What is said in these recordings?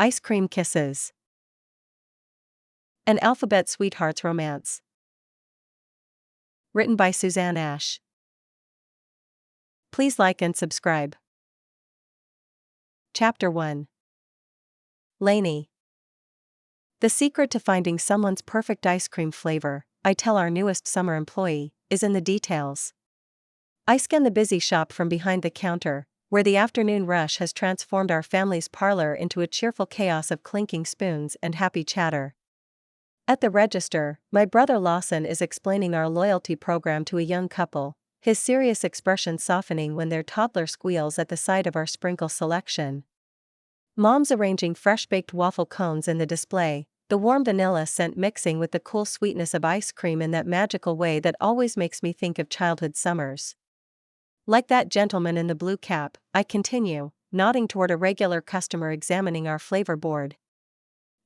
Ice Cream Kisses. An Alphabet Sweethearts Romance. Written by Susanne Ash. Please like and subscribe. Chapter 1. Lainey. The secret to finding someone's perfect ice cream flavor, I tell our newest summer employee, is in the details. I scan the busy shop from behind the counter, where the afternoon rush has transformed our family's parlor into a cheerful chaos of clinking spoons and happy chatter. At the register, my brother Lawson is explaining our loyalty program to a young couple, his serious expression softening when their toddler squeals at the sight of our sprinkle selection. Mom's arranging fresh-baked waffle cones in the display, the warm vanilla scent mixing with the cool sweetness of ice cream in that magical way that always makes me think of childhood summers. Like that gentleman in the blue cap, I continue, nodding toward a regular customer examining our flavor board.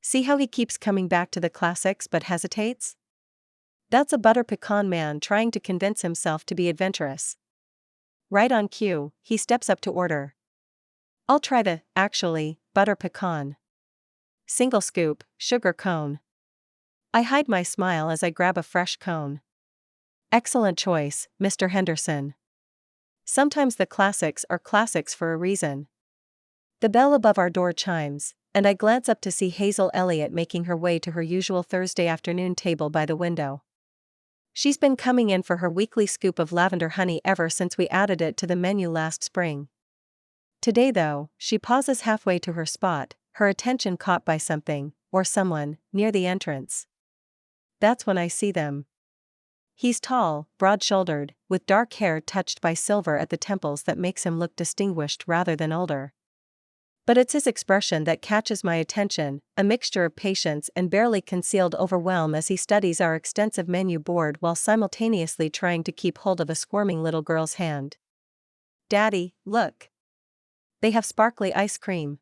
See how he keeps coming back to the classics but hesitates? That's a butter pecan man trying to convince himself to be adventurous. Right on cue, he steps up to order. I'll try the, actually, butter pecan. Single scoop, sugar cone. I hide my smile as I grab a fresh cone. Excellent choice, Mr. Henderson. Sometimes the classics are classics for a reason. The bell above our door chimes, and I glance up to see Hazel Elliott making her way to her usual Thursday afternoon table by the window. She's been coming in for her weekly scoop of lavender honey ever since we added it to the menu last spring. Today though, she pauses halfway to her spot, her attention caught by something, or someone, near the entrance. That's when I see them. He's tall, broad-shouldered, with dark hair touched by silver at the temples that makes him look distinguished rather than older. But it's his expression that catches my attention, a mixture of patience and barely concealed overwhelm as he studies our extensive menu board while simultaneously trying to keep hold of a squirming little girl's hand. Daddy, look! They have sparkly ice cream.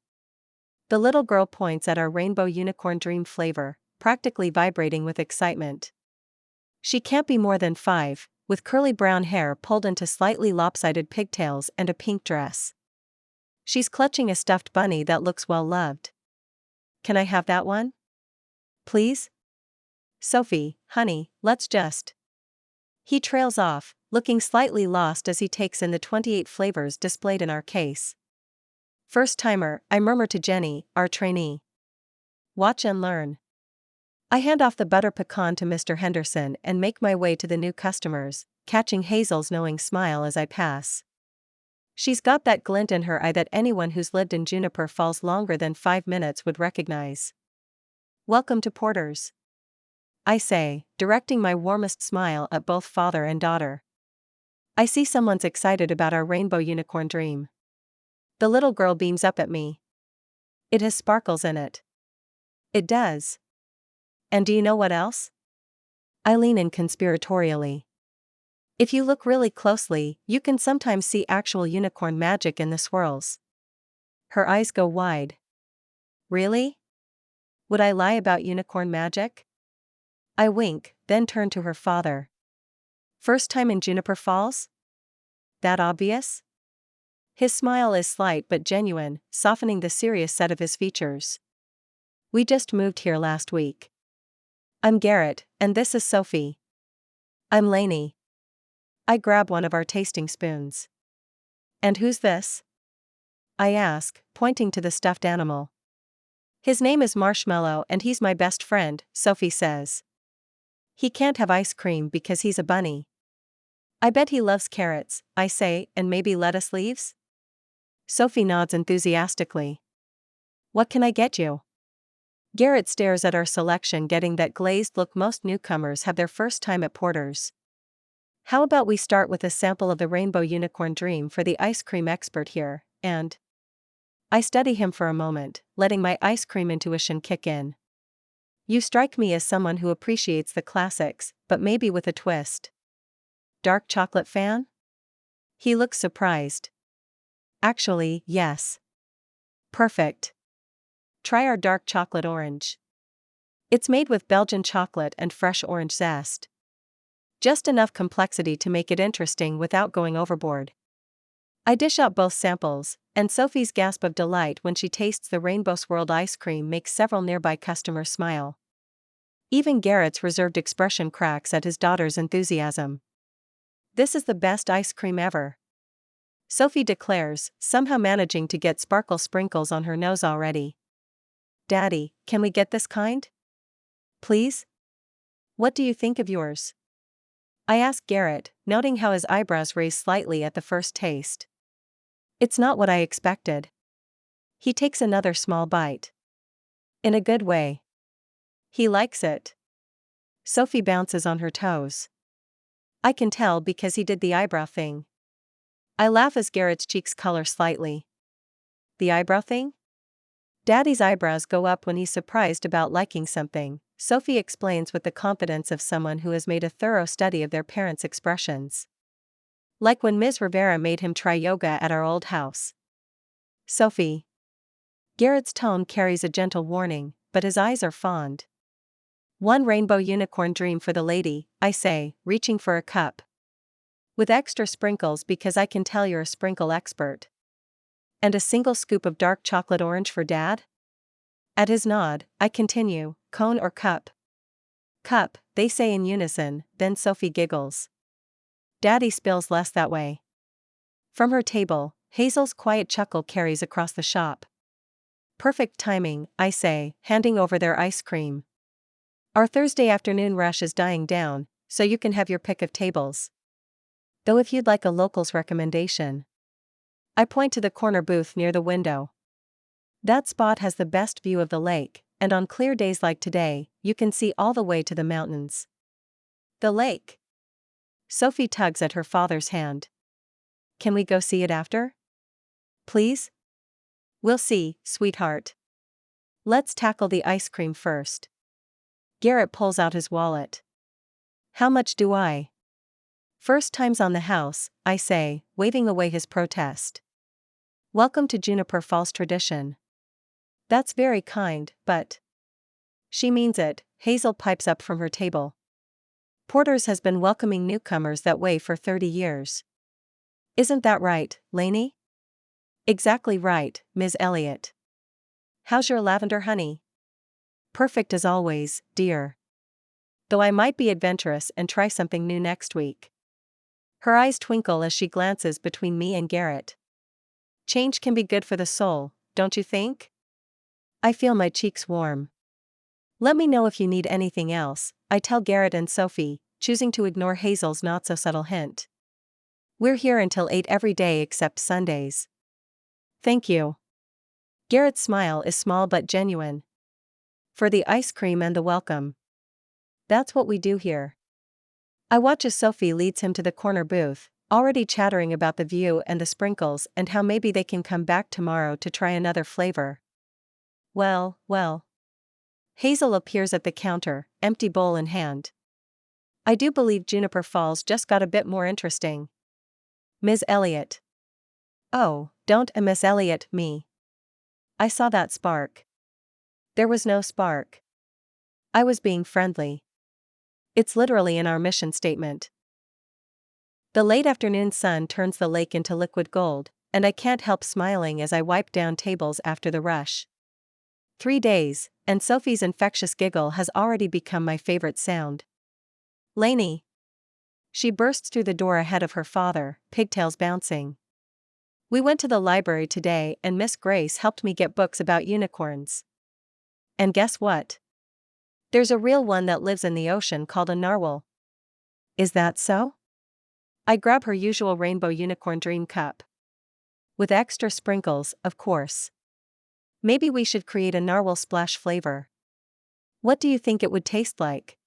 The little girl points at our rainbow unicorn dream flavor, practically vibrating with excitement. She can't be more than 5, with curly brown hair pulled into slightly lopsided pigtails and a pink dress. She's clutching a stuffed bunny that looks well loved. Can I have that one? Please? Sophie, honey, let's just. He trails off, looking slightly lost as he takes in the 28 flavors displayed in our case. First timer, I murmur to Jenny, our trainee. Watch and learn. I hand off the butter pecan to Mr. Henderson and make my way to the new customers, catching Hazel's knowing smile as I pass. She's got that glint in her eye that anyone who's lived in Juniper Falls longer than 5 minutes would recognize. Welcome to Porter's, I say, directing my warmest smile at both father and daughter. I see someone's excited about our rainbow unicorn dream. The little girl beams up at me. It has sparkles in it. It does. And do you know what else? I lean in conspiratorially. If you look really closely, you can sometimes see actual unicorn magic in the swirls. Her eyes go wide. Really? Would I lie about unicorn magic? I wink, then turn to her father. First time in Juniper Falls? That obvious? His smile is slight but genuine, softening the serious set of his features. We just moved here last week. I'm Garrett, and this is Sophie. I'm Lainey. I grab one of our tasting spoons. And who's this? I ask, pointing to the stuffed animal. His name is Marshmallow and he's my best friend, Sophie says. He can't have ice cream because he's a bunny. I bet he loves carrots, I say, and maybe lettuce leaves? Sophie nods enthusiastically. What can I get you? Garrett stares at our selection, getting that glazed look most newcomers have their first time at Porter's. How about we start with a sample of the rainbow unicorn dream for the ice cream expert here, and I study him for a moment, letting my ice cream intuition kick in. You strike me as someone who appreciates the classics, but maybe with a twist. Dark chocolate fan? He looks surprised. Actually, yes. Perfect. Try our dark chocolate orange. It's made with Belgian chocolate and fresh orange zest. Just enough complexity to make it interesting without going overboard. I dish out both samples, and Sophie's gasp of delight when she tastes the rainbow swirled ice cream makes several nearby customers smile. Even Garrett's reserved expression cracks at his daughter's enthusiasm. "This is the best ice cream ever," Sophie declares, somehow managing to get sparkle sprinkles on her nose already. "Daddy, can we get this kind? Please? What do you think of yours?" I ask Garrett, noting how his eyebrows raise slightly at the first taste. "It's not what I expected." He takes another small bite. "In a good way." "He likes it." Sophie bounces on her toes. "I can tell because he did the eyebrow thing." I laugh as Garrett's cheeks color slightly. "The eyebrow thing?" "Daddy's eyebrows go up when he's surprised about liking something," Sophie explains with the confidence of someone who has made a thorough study of their parents' expressions. "Like when Ms. Rivera made him try yoga at our old house." "Sophie." Garrett's tone carries a gentle warning, but his eyes are fond. "One rainbow unicorn dream for the lady," I say, reaching for a cup. "With extra sprinkles because I can tell you're a sprinkle expert." "And a single scoop of dark chocolate orange for Dad?" At his nod, I continue, "Cone or cup?" "Cup," they say in unison, then Sophie giggles. "Daddy spills less that way." From her table, Hazel's quiet chuckle carries across the shop. "Perfect timing," I say, handing over their ice cream. "Our Thursday afternoon rush is dying down, so you can have your pick of tables. Though if you'd like a local's recommendation." I point to the corner booth near the window. "That spot has the best view of the lake, and on clear days like today, you can see all the way to the mountains." "The lake?" Sophie tugs at her father's hand. "Can we go see it after? Please?" "We'll see, sweetheart. Let's tackle the ice cream first." Garrett pulls out his wallet. "How much do I?" "First time's on the house," I say, waving away his protest. "Welcome to Juniper Falls tradition." "That's very kind, but..." "She means it," Hazel pipes up from her table. "Porter's has been welcoming newcomers that way for 30 years. Isn't that right, Lainey?" "Exactly right, Ms. Elliott." "How's your lavender honey?" "Perfect as always, dear. Though I might be adventurous and try something new next week." Her eyes twinkle as she glances between me and Garrett. "Change can be good for the soul, don't you think?" I feel my cheeks warm. "Let me know if you need anything else," I tell Garrett and Sophie, choosing to ignore Hazel's not-so-subtle hint. "We're here until 8 every day except Sundays." "Thank you." Garrett's smile is small but genuine. "For the ice cream and the welcome. That's what we do here." I watch as Sophie leads him to the corner booth, already chattering about the view and the sprinkles and how maybe they can come back tomorrow to try another flavor. Well. Hazel appears at the counter, empty bowl in hand. "I do believe Juniper Falls just got a bit more interesting." "Ms. Elliott." "Oh, don't Miss Elliott me." I saw that spark. There was no spark. I was being friendly. It's literally in our mission statement. The late afternoon sun turns the lake into liquid gold, and I can't help smiling as I wipe down tables after the rush. 3 days, and Sophie's infectious giggle has already become my favorite sound. "Lainey." She bursts through the door ahead of her father, pigtails bouncing. "We went to the library today and Miss Grace helped me get books about unicorns. And guess what? There's a real one that lives in the ocean called a narwhal." "Is that so?" I grab her usual rainbow unicorn dream cup. "With extra sprinkles, of course. Maybe we should create a narwhal splash flavor. What do you think it would taste like?"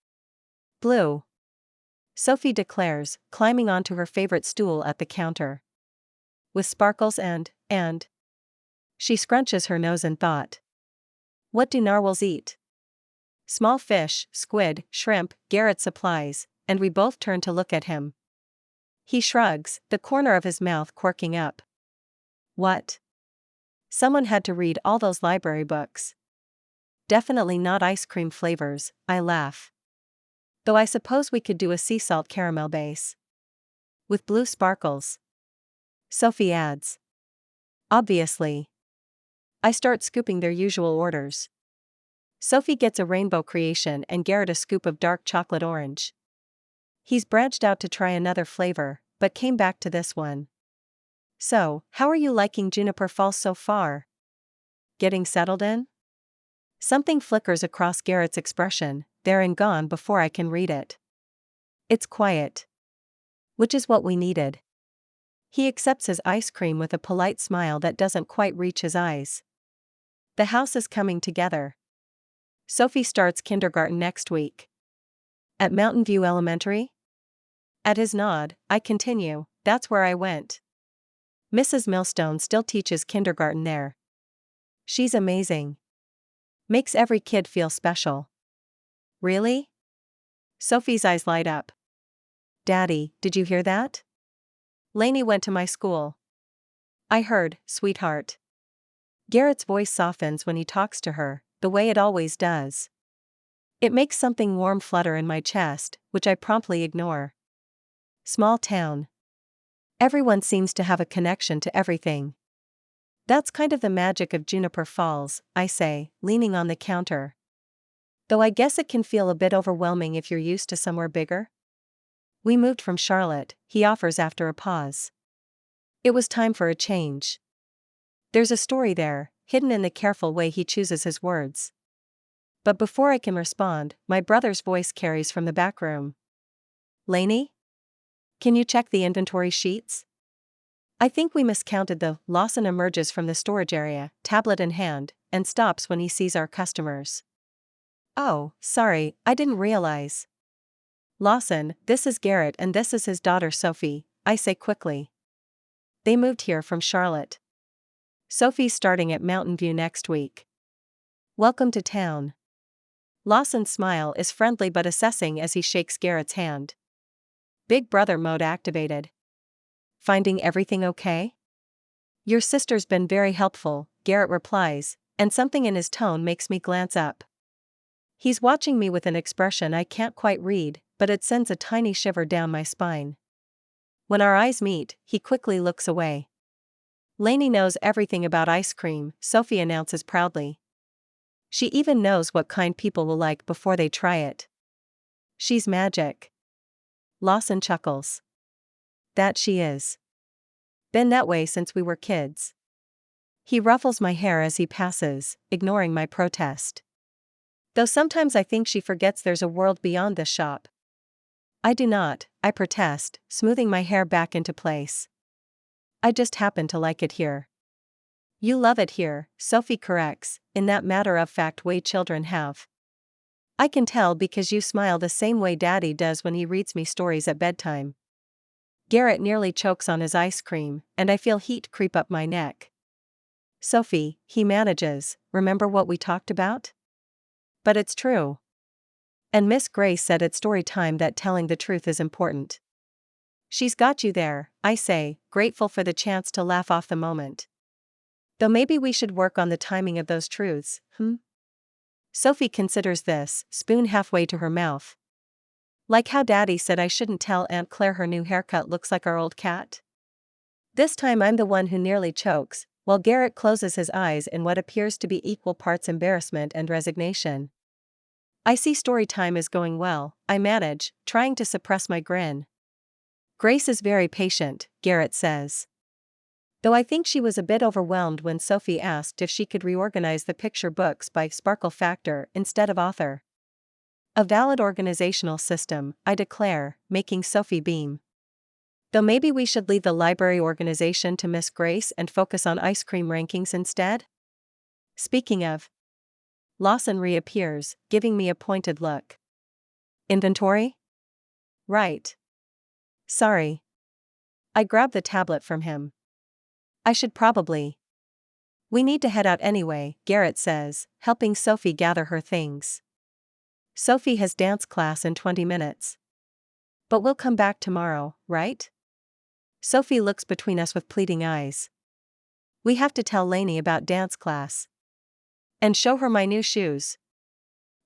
"Blue," Sophie declares, climbing onto her favorite stool at the counter. "With sparkles and. She scrunches her nose in thought. "What do narwhals eat?" "Small fish, squid, shrimp," Garrett supplies, and we both turn to look at him. He shrugs, the corner of his mouth quirking up. "What? Someone had to read all those library books." "Definitely not ice cream flavors," I laugh. "Though I suppose we could do a sea salt caramel base. With blue sparkles." Sophie adds. Obviously. I start scooping their usual orders. Sophie gets a rainbow creation and Garrett a scoop of dark chocolate orange. He's branched out to try another flavor, but came back to this one. So, how are you liking Juniper Falls so far? Getting settled in? Something flickers across Garrett's expression, there and gone before I can read it. It's quiet. Which is what we needed. He accepts his ice cream with a polite smile that doesn't quite reach his eyes. The house is coming together. Sophie starts kindergarten next week. At Mountain View Elementary? At his nod, I continue, that's where I went. Mrs. Millstone still teaches kindergarten there. She's amazing. Makes every kid feel special. Really? Sophie's eyes light up. Daddy, did you hear that? Lainey went to my school. I heard, sweetheart. Garrett's voice softens when he talks to her, the way it always does. It makes something warm flutter in my chest, which I promptly ignore. Small town. Everyone seems to have a connection to everything. That's kind of the magic of Juniper Falls, I say, leaning on the counter. Though I guess it can feel a bit overwhelming if you're used to somewhere bigger. We moved from Charlotte, he offers after a pause. It was time for a change. There's a story there, hidden in the careful way he chooses his words. But before I can respond, my brother's voice carries from the back room. Lainey? Can you check the inventory sheets? I think we miscounted the. Lawson emerges from the storage area, tablet in hand, and stops when he sees our customers. Oh, sorry, I didn't realize. Lawson, this is Garrett and this is his daughter Sophie, I say quickly. They moved here from Charlotte. Sophie's starting at Mountain View next week. Welcome to town. Lawson's smile is friendly but assessing as he shakes Garrett's hand. Big brother mode activated. Finding everything okay? Your sister's been very helpful, Garrett replies, and something in his tone makes me glance up. He's watching me with an expression I can't quite read, but it sends a tiny shiver down my spine. When our eyes meet, he quickly looks away. Lainey knows everything about ice cream, Sophie announces proudly. She even knows what kind people will like before they try it. She's magic. Lawson chuckles. That she is. Been that way since we were kids. He ruffles my hair as he passes, ignoring my protest. Though sometimes I think she forgets there's a world beyond this shop. I do not, I protest, smoothing my hair back into place. I just happen to like it here. You love it here, Sophie corrects, in that matter-of-fact way children have. I can tell because you smile the same way Daddy does when he reads me stories at bedtime. Garrett nearly chokes on his ice cream, and I feel heat creep up my neck. Sophie, he manages, remember what we talked about? But it's true. And Miss Grace said at story time that telling the truth is important. She's got you there, I say, grateful for the chance to laugh off the moment. Though maybe we should work on the timing of those truths, Sophie considers this, spoon halfway to her mouth. Like how Daddy said I shouldn't tell Aunt Claire her new haircut looks like our old cat? This time I'm the one who nearly chokes, while Garrett closes his eyes in what appears to be equal parts embarrassment and resignation. I see story time is going well, I manage, trying to suppress my grin. Grace is very patient, Garrett says. Though I think she was a bit overwhelmed when Sophie asked if she could reorganize the picture books by sparkle factor instead of author. A valid organizational system, I declare, making Sophie beam. Though maybe we should leave the library organization to Miss Grace and focus on ice cream rankings instead? Speaking of. Lawson reappears, giving me a pointed look. Inventory? Right. Sorry. I grab the tablet from him. I should probably. We need to head out anyway, Garrett says, helping Sophie gather her things. Sophie has dance class in 20 minutes. But we'll come back tomorrow, right? Sophie looks between us with pleading eyes. We have to tell Lainey about dance class. And show her my new shoes.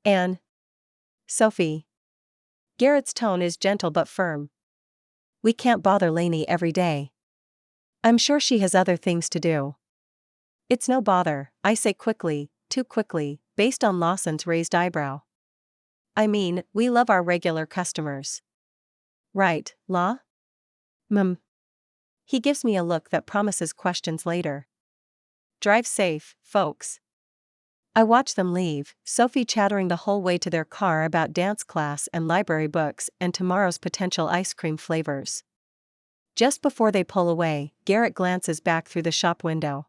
Anne. Sophie. Garrett's tone is gentle but firm. We can't bother Lainey every day. I'm sure she has other things to do. It's no bother, I say quickly, too quickly, based on Lawson's raised eyebrow. I mean, we love our regular customers. Right, Law? He gives me a look that promises questions later. Drive safe, folks. I watch them leave, Sophie chattering the whole way to their car about dance class and library books and tomorrow's potential ice cream flavors. Just before they pull away, Garrett glances back through the shop window.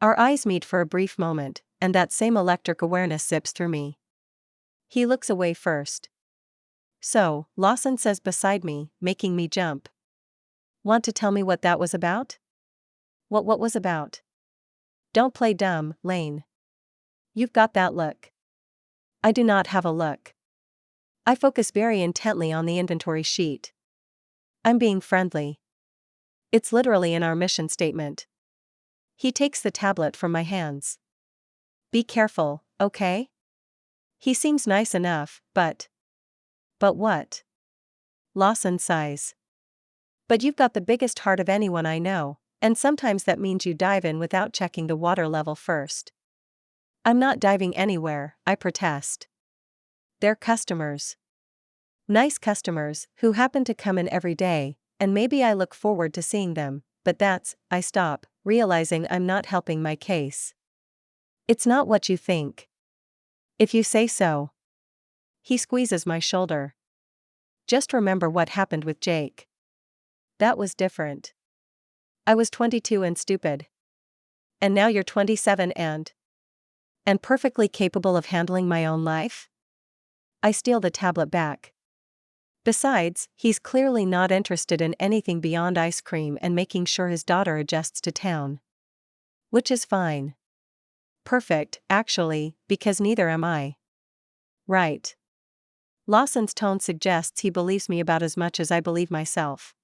Our eyes meet for a brief moment, and that same electric awareness zips through me. He looks away first. So, Lawson says beside me, making me jump. Want to tell me what that was about? What was about? Don't play dumb, Lane. You've got that look. I do not have a look. I focus very intently on the inventory sheet. I'm being friendly. It's literally in our mission statement. He takes the tablet from my hands. Be careful, okay? He seems nice enough, but what? Lawson sighs. But you've got the biggest heart of anyone I know, and sometimes that means you dive in without checking the water level first. I'm not diving anywhere, I protest. They're customers. Nice customers, who happen to come in every day, and maybe I look forward to seeing them, but I stop, realizing I'm not helping my case. It's not what you think. If you say so. He squeezes my shoulder. Just remember what happened with Jake. That was different. I was 22 and stupid. And now you're 27 and perfectly capable of handling my own life? I steal the tablet back. Besides, he's clearly not interested in anything beyond ice cream and making sure his daughter adjusts to town. Which is fine. Perfect, actually, because neither am I. Right. Lawson's tone suggests he believes me about as much as I believe myself.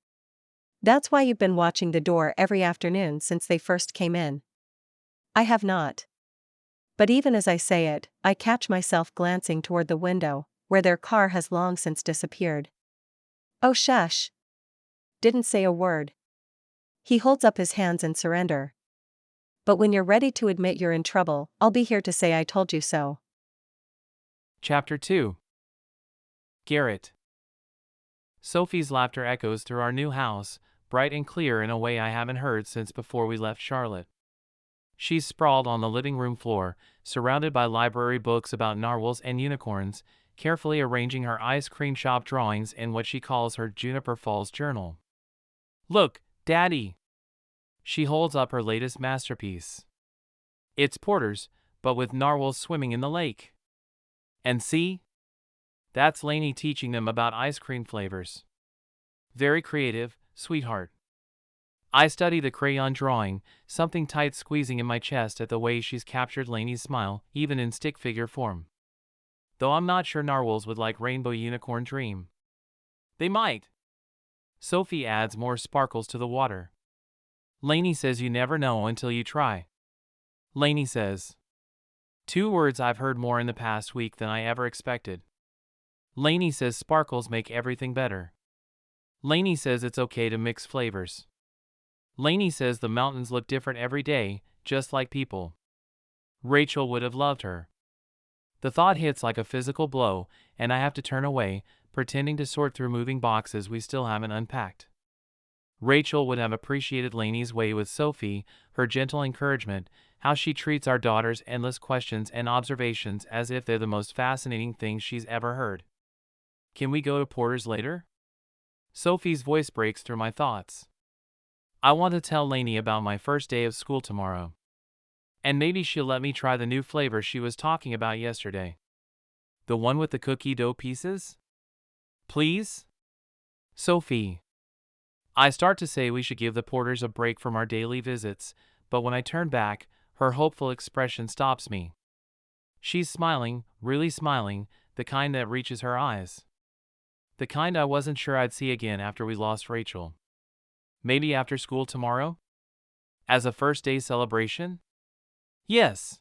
That's why you've been watching the door every afternoon since they first came in. I have not. But even as I say it, I catch myself glancing toward the window, where their car has long since disappeared. Oh shush. Didn't say a word. He holds up his hands in surrender. But when you're ready to admit you're in trouble, I'll be here to say I told you so. Chapter 2. Garrett. Sophie's laughter echoes through our new house, bright and clear in a way I haven't heard since before we left Charlotte. She's sprawled on the living room floor, surrounded by library books about narwhals and unicorns, carefully arranging her ice cream shop drawings in what she calls her Juniper Falls journal. Look, Daddy! She holds up her latest masterpiece. It's Porter's, but with narwhals swimming in the lake. And see? That's Lainey teaching them about ice cream flavors. Very creative, sweetheart. I study the crayon drawing, something tight squeezing in my chest at the way she's captured Lainey's smile, even in stick figure form. Though I'm not sure narwhals would like Rainbow Unicorn Dream. They might. Sophie adds more sparkles to the water. Lainey says you never know until you try. Lainey says. 2 words I've heard more in the past week than I ever expected. Lainey says sparkles make everything better. Lainey says it's okay to mix flavors. Lainey says the mountains look different every day, just like people. Rachel would have loved her. The thought hits like a physical blow, and I have to turn away, pretending to sort through moving boxes we still haven't unpacked. Rachel would have appreciated Lainey's way with Sophie, her gentle encouragement, how she treats our daughter's endless questions and observations as if they're the most fascinating things she's ever heard. Can we go to Porter's later? Sophie's voice breaks through my thoughts. I want to tell Lainey about my first day of school tomorrow. And maybe she'll let me try the new flavor she was talking about yesterday. The one with the cookie dough pieces? Please? Sophie. I start to say we should give the Porters a break from our daily visits, but when I turn back, her hopeful expression stops me. She's smiling, really smiling, the kind that reaches her eyes. The kind I wasn't sure I'd see again after we lost Rachel. Maybe after school tomorrow? As a first day celebration? Yes.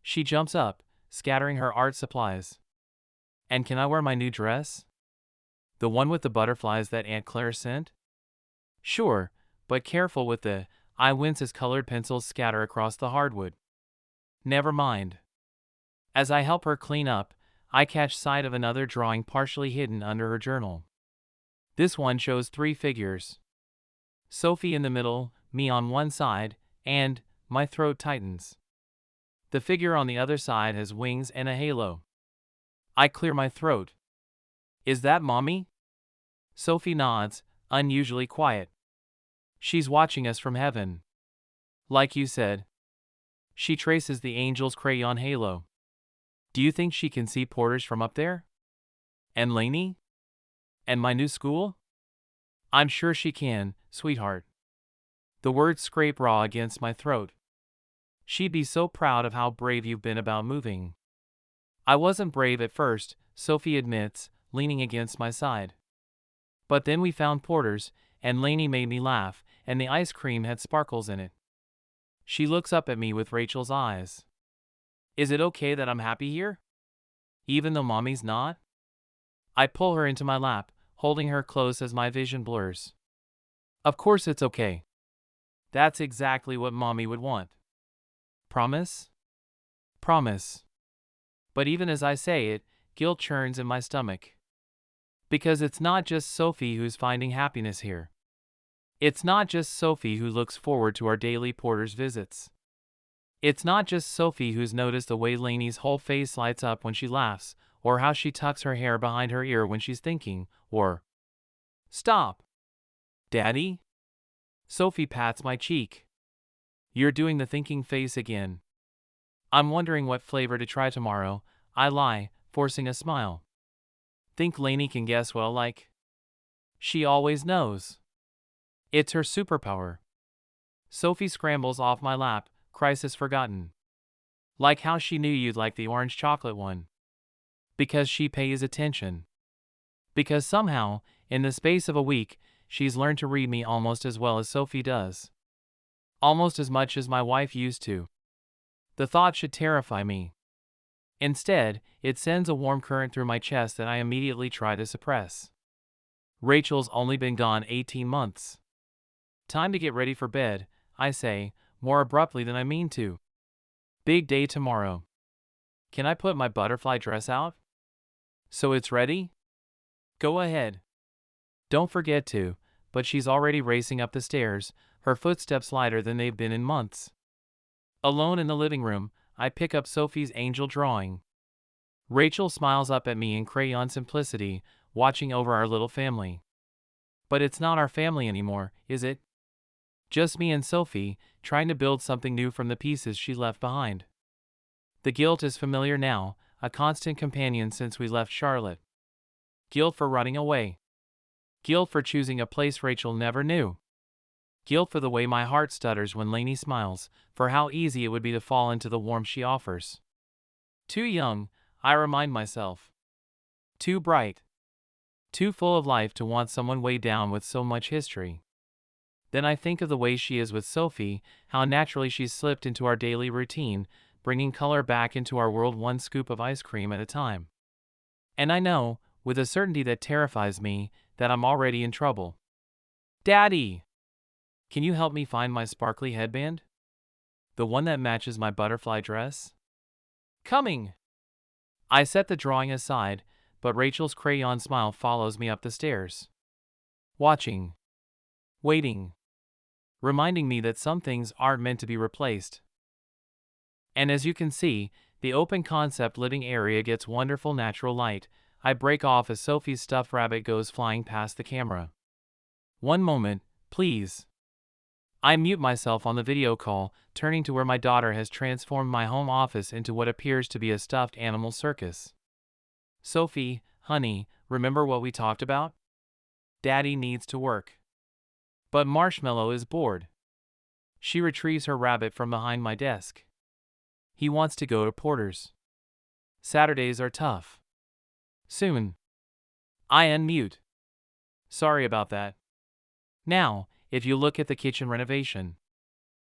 She jumps up, scattering her art supplies. And can I wear my new dress? The one with the butterflies that Aunt Claire sent? Sure, but careful with the, I wince as colored pencils scatter across the hardwood. Never mind. As I help her clean up, I catch sight of another drawing partially hidden under her journal. This one shows 3 figures. Sophie in the middle, me on one side, and my throat tightens. The figure on the other side has wings and a halo. I clear my throat. Is that Mommy? Sophie nods, unusually quiet. She's watching us from heaven. Like you said. She traces the angel's crayon halo. Do you think she can see Porter's from up there? And Lainey? And my new school? I'm sure she can, sweetheart. The words scrape raw against my throat. She'd be so proud of how brave you've been about moving. I wasn't brave at first, Sophie admits, leaning against my side. But then we found Porter's, and Lainey made me laugh, and the ice cream had sparkles in it. She looks up at me with Rachel's eyes. Is it okay that I'm happy here? Even though Mommy's not? I pull her into my lap, holding her close as my vision blurs. Of course it's okay. That's exactly what Mommy would want. Promise? Promise. But even as I say it, guilt churns in my stomach. Because it's not just Sophie who's finding happiness here. It's not just Sophie who looks forward to our daily Porter's visits. It's not just Sophie who's noticed the way Lainey's whole face lights up when she laughs, or how she tucks her hair behind her ear when she's thinking, or... Stop! Daddy? Sophie pats my cheek. You're doing the thinking face again. I'm wondering what flavor to try tomorrow, I lie, forcing a smile. Think Lainey can guess what I'll like? She always knows. It's her superpower. Sophie scrambles off my lap, crisis forgotten. Like how she knew you'd like the orange chocolate one. Because she pays attention. Because somehow, in the space of a week, she's learned to read me almost as well as Sophie does. Almost as much as my wife used to. The thought should terrify me. Instead, it sends a warm current through my chest that I immediately try to suppress. Rachel's only been gone 18 months. Time to get ready for bed, I say, more abruptly than I mean to. Big day tomorrow. Can I put my butterfly dress out? So it's ready? Go ahead. Don't forget to, but she's already racing up the stairs, her footsteps lighter than they've been in months. Alone in the living room, I pick up Sophie's angel drawing. Rachel smiles up at me in crayon simplicity, watching over our little family. But it's not our family anymore, is it? Just me and Sophie, trying to build something new from the pieces she left behind. The guilt is familiar now, a constant companion since we left Charlotte. Guilt for running away. Guilt for choosing a place Rachel never knew. Guilt for the way my heart stutters when Lainey smiles, for how easy it would be to fall into the warmth she offers. Too young, I remind myself. Too bright. Too full of life to want someone weighed down with so much history. Then I think of the way she is with Sophie, how naturally she's slipped into our daily routine, bringing color back into our world one scoop of ice cream at a time. And I know, with a certainty that terrifies me, that I'm already in trouble. Daddy! Can you help me find my sparkly headband? The one that matches my butterfly dress? Coming! I set the drawing aside, but Rachel's crayon smile follows me up the stairs. Watching. Waiting. Reminding me that some things aren't meant to be replaced. And as you can see, the open concept living area gets wonderful natural light. I break off as Sophie's stuffed rabbit goes flying past the camera. One moment, please. I mute myself on the video call, turning to where my daughter has transformed my home office into what appears to be a stuffed animal circus. Sophie, honey, remember what we talked about? Daddy needs to work. But Marshmallow is bored. She retrieves her rabbit from behind my desk. He wants to go to Porter's. Saturdays are tough. Soon. I unmute. Sorry about that. Now, if you look at the kitchen renovation.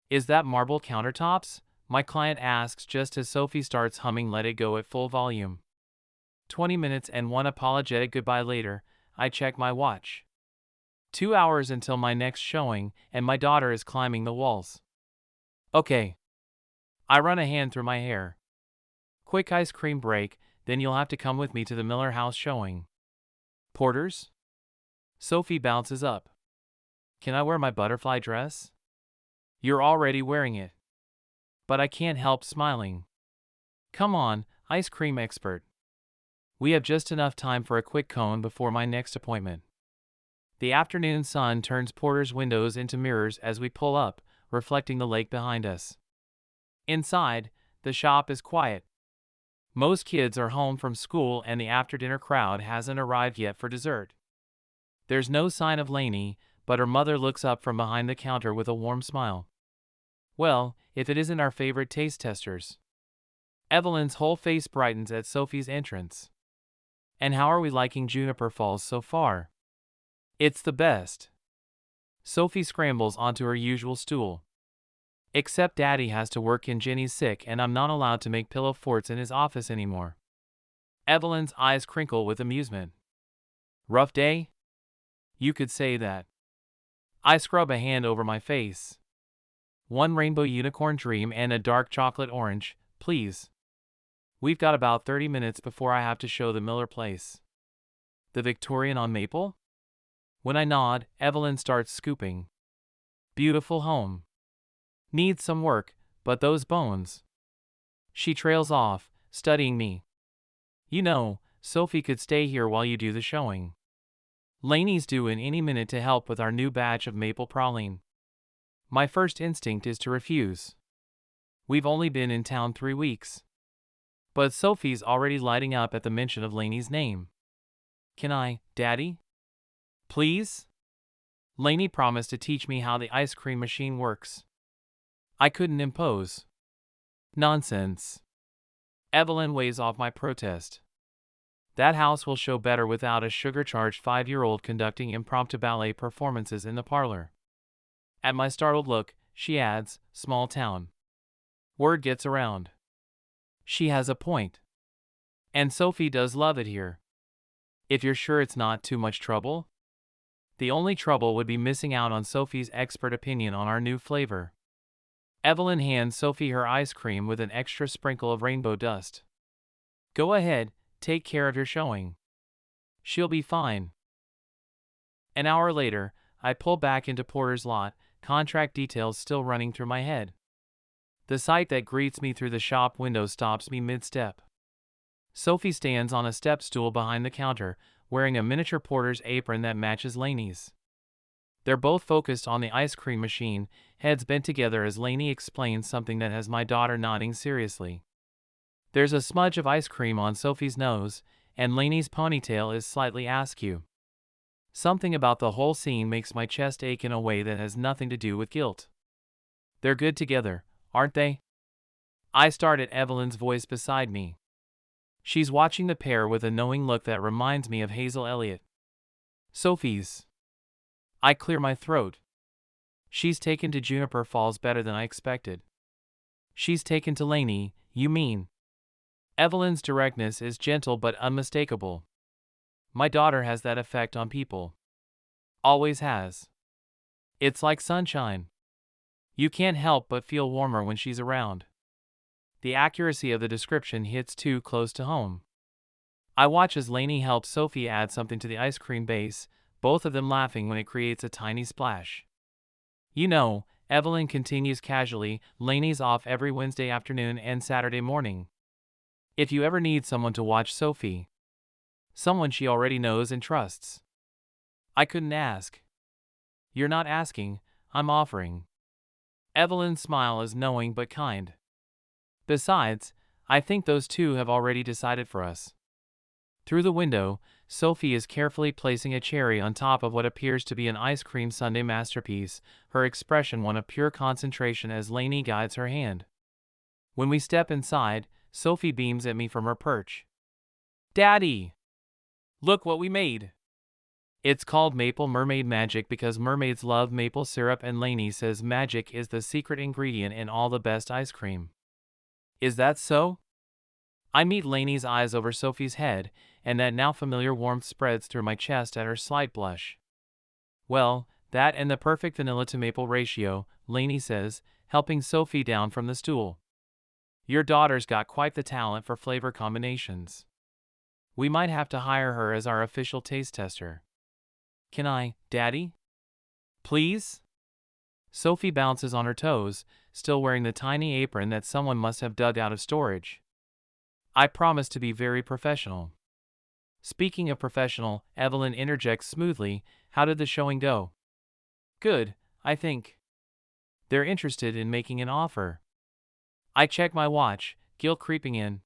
Is that marble countertops? My client asks just as Sophie starts humming Let It Go at full volume. 20 minutes and one apologetic goodbye later, I check my watch. 2 hours until my next showing, and my daughter is climbing the walls. Okay. I run a hand through my hair. Quick ice cream break, then you'll have to come with me to the Miller House showing. Porters? Sophie bounces up. Can I wear my butterfly dress? You're already wearing it. But I can't help smiling. Come on, ice cream expert. We have just enough time for a quick cone before my next appointment. The afternoon sun turns Porter's windows into mirrors as we pull up, reflecting the lake behind us. Inside, the shop is quiet. Most kids are home from school and the after-dinner crowd hasn't arrived yet for dessert. There's no sign of Lainey, but her mother looks up from behind the counter with a warm smile. Well, if it isn't our favorite taste testers. Evelyn's whole face brightens at Sophie's entrance. And how are we liking Juniper Falls so far? It's the best. Sophie scrambles onto her usual stool. Except Daddy has to work and Jenny's sick and I'm not allowed to make pillow forts in his office anymore. Evelyn's eyes crinkle with amusement. Rough day? You could say that. I scrub a hand over my face. One rainbow unicorn dream and a dark chocolate orange, please. We've got about 30 minutes before I have to show the Miller place. The Victorian on Maple? When I nod, Evelyn starts scooping. Beautiful home. Needs some work, but those bones. She trails off, studying me. You know, Sophie could stay here while you do the showing. Lainey's due in any minute to help with our new batch of maple praline. My first instinct is to refuse. We've only been in town 3 weeks. But Sophie's already lighting up at the mention of Lainey's name. Can I, Daddy? Please? Lainey promised to teach me how the ice cream machine works. I couldn't impose. Nonsense. Evelyn weighs off my protest. That house will show better without a sugar-charged 5-year-old conducting impromptu ballet performances in the parlor. At my startled look, she adds, small town. Word gets around. She has a point. And Sophie does love it here. If you're sure it's not too much trouble? The only trouble would be missing out on Sophie's expert opinion on our new flavor. Evelyn hands Sophie her ice cream with an extra sprinkle of rainbow dust. Go ahead, take care of your showing. She'll be fine. An hour later, I pull back into Porter's lot, contract details still running through my head. The sight that greets me through the shop window stops me mid-step. Sophie stands on a step stool behind the counter, wearing a miniature porter's apron that matches Lainey's. They're both focused on the ice cream machine, heads bent together as Lainey explains something that has my daughter nodding seriously. There's a smudge of ice cream on Sophie's nose, and Lainey's ponytail is slightly askew. Something about the whole scene makes my chest ache in a way that has nothing to do with guilt. They're good together, aren't they? I start at Evelyn's voice beside me. She's watching the pair with a knowing look that reminds me of Hazel Elliott. Sophie's. I clear my throat. She's taken to Juniper Falls better than I expected. She's taken to Lainey, you mean? Evelyn's directness is gentle but unmistakable. My daughter has that effect on people. Always has. It's like sunshine. You can't help but feel warmer when she's around. The accuracy of the description hits too close to home. I watch as Lainey helps Sophie add something to the ice cream base, both of them laughing when it creates a tiny splash. You know, Evelyn continues casually, Lainey's off every Wednesday afternoon and Saturday morning. If you ever need someone to watch Sophie. Someone she already knows and trusts. I couldn't ask. You're not asking, I'm offering. Evelyn's smile is knowing but kind. Besides, I think those two have already decided for us. Through the window, Sophie is carefully placing a cherry on top of what appears to be an ice cream sundae masterpiece, her expression one of pure concentration as Lainey guides her hand. When we step inside, Sophie beams at me from her perch. Daddy! Look what we made! It's called Maple Mermaid Magic because mermaids love maple syrup and Lainey says magic is the secret ingredient in all the best ice cream. Is that so? I meet Lainey's eyes over Sophie's head, and that now familiar warmth spreads through my chest at her slight blush. Well, that and the perfect vanilla to maple ratio, Lainey says, helping Sophie down from the stool. Your daughter's got quite the talent for flavor combinations. We might have to hire her as our official taste tester. Can I, Daddy? Please? Sophie bounces on her toes, still wearing the tiny apron that someone must have dug out of storage. I promise to be very professional. Speaking of professional, Evelyn interjects smoothly, how did the showing go? Good, I think. They're interested in making an offer. I check my watch, guilt creeping in.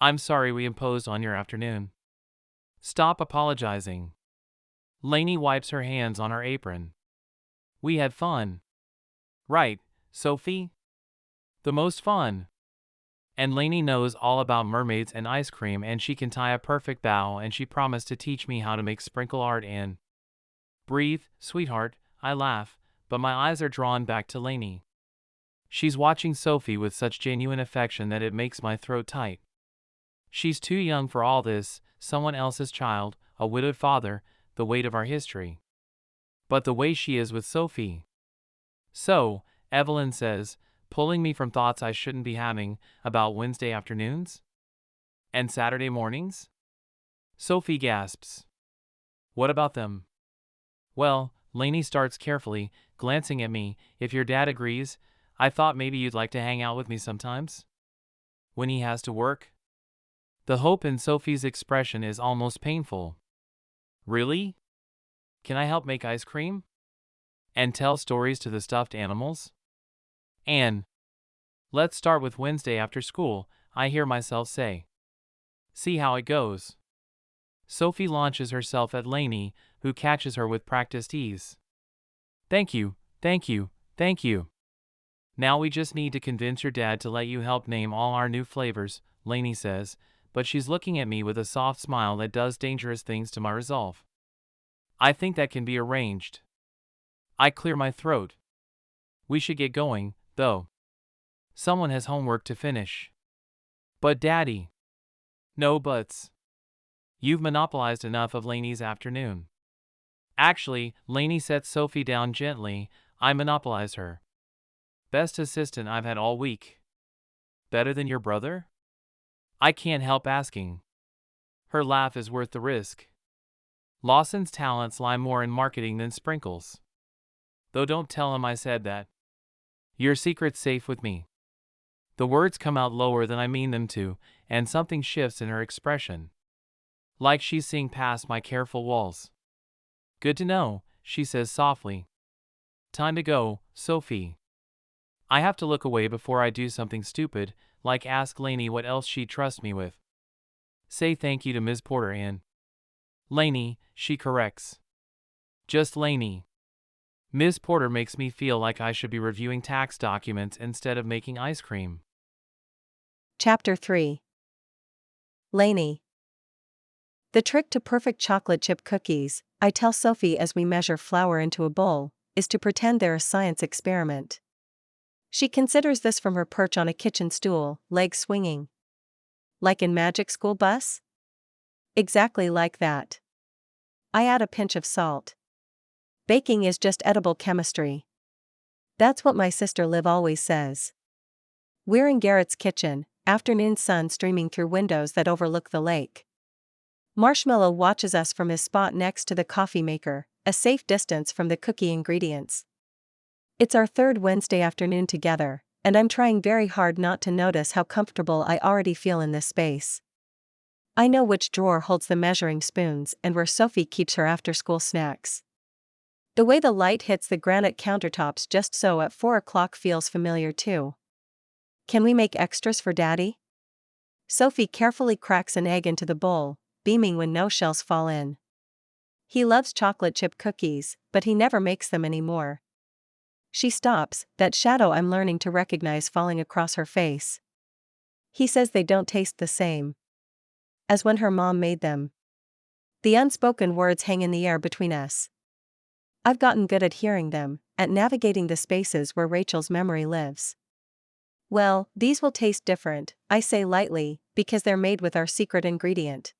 I'm sorry we imposed on your afternoon. Stop apologizing. Lainey wipes her hands on her apron. We had fun. Right, Sophie? The most fun. And Lainey knows all about mermaids and ice cream, and she can tie a perfect bow, and she promised to teach me how to make sprinkle art and... Breathe, sweetheart, I laugh, but my eyes are drawn back to Lainey. She's watching Sophie with such genuine affection that it makes my throat tight. She's too young for all this, someone else's child, a widowed father, the weight of our history. But the way she is with Sophie. So, Evelyn says, pulling me from thoughts I shouldn't be having about Wednesday afternoons? And Saturday mornings? Sophie gasps. What about them? Well, Lainey starts carefully, glancing at me, if your dad agrees, I thought maybe you'd like to hang out with me sometimes? When he has to work? The hope in Sophie's expression is almost painful. Really? Can I help make ice cream? And tell stories to the stuffed animals? And let's start with Wednesday after school, I hear myself say. See how it goes. Sophie launches herself at Lainey, who catches her with practiced ease. Thank you, thank you, thank you. Now we just need to convince your dad to let you help name all our new flavors, Lainey says, but she's looking at me with a soft smile that does dangerous things to my resolve. I think that can be arranged. I clear my throat. We should get going, though. Someone has homework to finish. But Daddy. No buts. You've monopolized enough of Lainey's afternoon. Actually, Lainey sets Sophie down gently, I monopolize her. Best assistant I've had all week. Better than your brother? I can't help asking. Her laugh is worth the risk. Lawson's talents lie more in marketing than Sprinkles. Though don't tell him I said that. Your secret's safe with me. The words come out lower than I mean them to, and something shifts in her expression. Like she's seeing past my careful walls. Good to know, she says softly. Time to go, Sophie. I have to look away before I do something stupid, like ask Lainey what else she'd trust me with. Say thank you to Ms. Porter and Lainey, she corrects. Just Lainey. Ms. Porter makes me feel like I should be reviewing tax documents instead of making ice cream. Chapter 3. Lainey. The trick to perfect chocolate chip cookies, I tell Sophie as we measure flour into a bowl, is to pretend they're a science experiment. She considers this from her perch on a kitchen stool, legs swinging. Like in Magic School Bus? Exactly like that. I add a pinch of salt. Baking is just edible chemistry. That's what my sister Liv always says. We're in Garrett's kitchen, afternoon sun streaming through windows that overlook the lake. Marshmallow watches us from his spot next to the coffee maker, a safe distance from the cookie ingredients. It's our third Wednesday afternoon together, and I'm trying very hard not to notice how comfortable I already feel in this space. I know which drawer holds the measuring spoons and where Sophie keeps her after-school snacks. The way the light hits the granite countertops just so at 4 o'clock feels familiar too. Can we make extras for Daddy? Sophie carefully cracks an egg into the bowl, beaming when no shells fall in. He loves chocolate chip cookies, but he never makes them anymore. She stops, that shadow I'm learning to recognize falling across her face. He says they don't taste the same as when her mom made them. The unspoken words hang in the air between us. I've gotten good at hearing them, at navigating the spaces where Rachel's memory lives. Well, these will taste different, I say lightly, because they're made with our secret ingredient.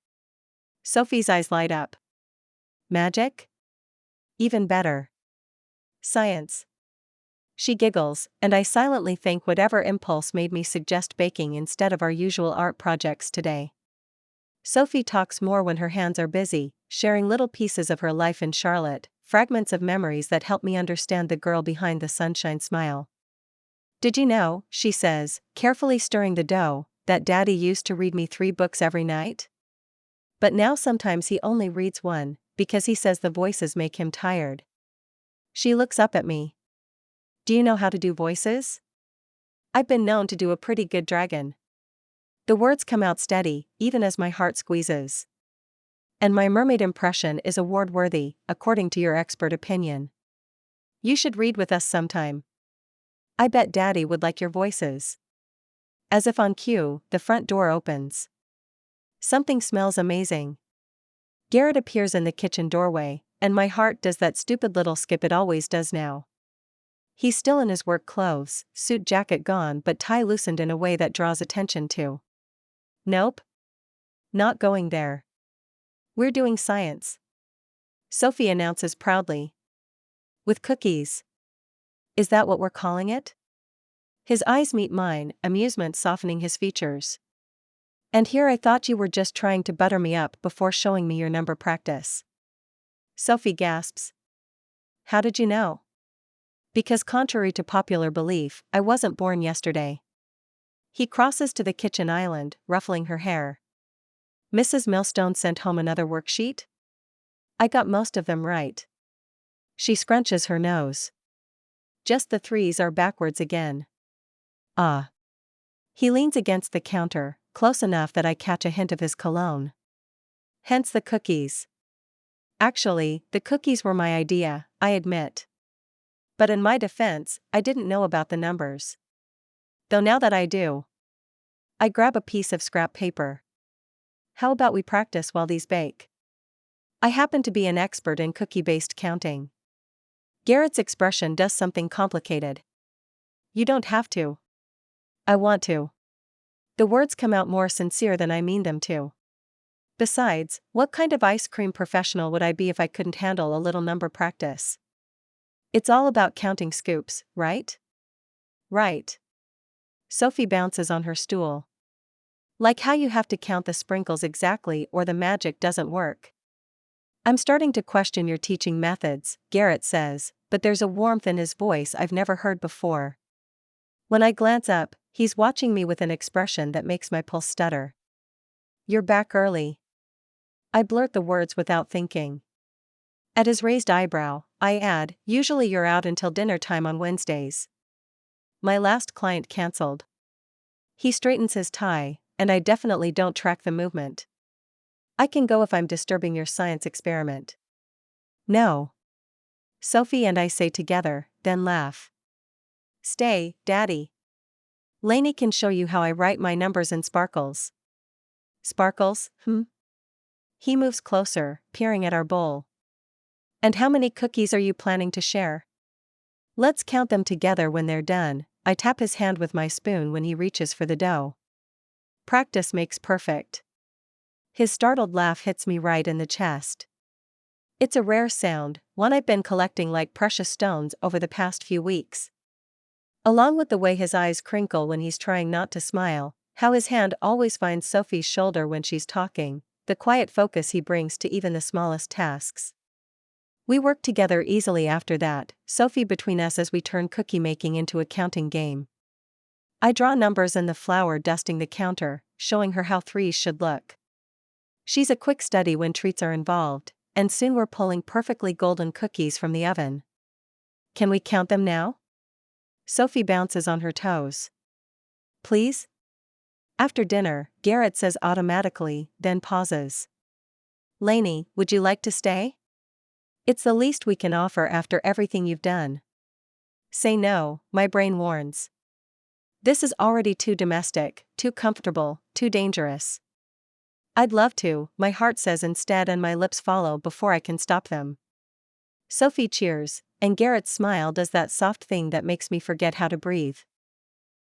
Sophie's eyes light up. Magic? even better. Science. She giggles, and I silently thank whatever impulse made me suggest baking instead of our usual art projects today. Sophie talks more when her hands are busy, sharing little pieces of her life in Charlotte, fragments of memories that help me understand the girl behind the sunshine smile. Did you know, she says, carefully stirring the dough, that Daddy used to read me 3 books every night? But now sometimes he only reads 1, because he says the voices make him tired. She looks up at me. Do you know how to do voices? I've been known to do a pretty good dragon. The words come out steady, even as my heart squeezes. And my mermaid impression is award-worthy, according to your expert opinion. You should read with us sometime. I bet Daddy would like your voices. As if on cue, the front door opens. Something smells amazing. Garrett appears in the kitchen doorway, and my heart does that stupid little skip it always does now. He's still in his work clothes, suit jacket gone but tie loosened in a way that draws attention to. Nope. Not going there. We're doing science. Sophie announces proudly. With cookies. Is that what we're calling it? His eyes meet mine, amusement softening his features. And here I thought you were just trying to butter me up before showing me your number practice. Sophie gasps. How did you know? Because contrary to popular belief, I wasn't born yesterday. He crosses to the kitchen island, ruffling her hair. Mrs. Millstone sent home another worksheet? I got most of them right. She scrunches her nose. Just the 3s are backwards again. Ah. He leans against the counter, close enough that I catch a hint of his cologne. Hence the cookies. Actually, the cookies were my idea, I admit. But in my defense, I didn't know about the numbers. Though now that I do. I grab a piece of scrap paper. How about we practice while these bake? I happen to be an expert in cookie-based counting. Garrett's expression does something complicated. You don't have to. I want to. The words come out more sincere than I mean them to. Besides, what kind of ice cream professional would I be if I couldn't handle a little number practice? It's all about counting scoops, right? Right. Sophie bounces on her stool. Like how you have to count the sprinkles exactly or the magic doesn't work. I'm starting to question your teaching methods, Garrett says, but there's a warmth in his voice I've never heard before. When I glance up, he's watching me with an expression that makes my pulse stutter. You're back early. I blurt the words without thinking. At his raised eyebrow, I add, usually you're out until dinner time on Wednesdays. My last client cancelled. He straightens his tie, and I definitely don't track the movement. I can go if I'm disturbing your science experiment. No. Sophie and I say together, then laugh. Stay, Daddy. Lainey can show you how I write my numbers in sparkles. Sparkles, He moves closer, peering at our bowl. And how many cookies are you planning to share? Let's count them together when they're done. I tap his hand with my spoon when he reaches for the dough. Practice makes perfect. His startled laugh hits me right in the chest. It's a rare sound, one I've been collecting like precious stones over the past few weeks. Along with the way his eyes crinkle when he's trying not to smile, how his hand always finds Sophie's shoulder when she's talking, the quiet focus he brings to even the smallest tasks. We work together easily after that, Sophie between us as we turn cookie making into a counting game. I draw numbers in the flour dusting the counter, showing her how 3s should look. She's a quick study when treats are involved, and soon we're pulling perfectly golden cookies from the oven. Can we count them now? Sophie bounces on her toes. Please? After dinner, Garrett says automatically, then pauses. Lainey, would you like to stay? It's the least we can offer after everything you've done. Say no, my brain warns. This is already too domestic, too comfortable, too dangerous. I'd love to, my heart says instead, and my lips follow before I can stop them. Sophie cheers, and Garrett's smile does that soft thing that makes me forget how to breathe.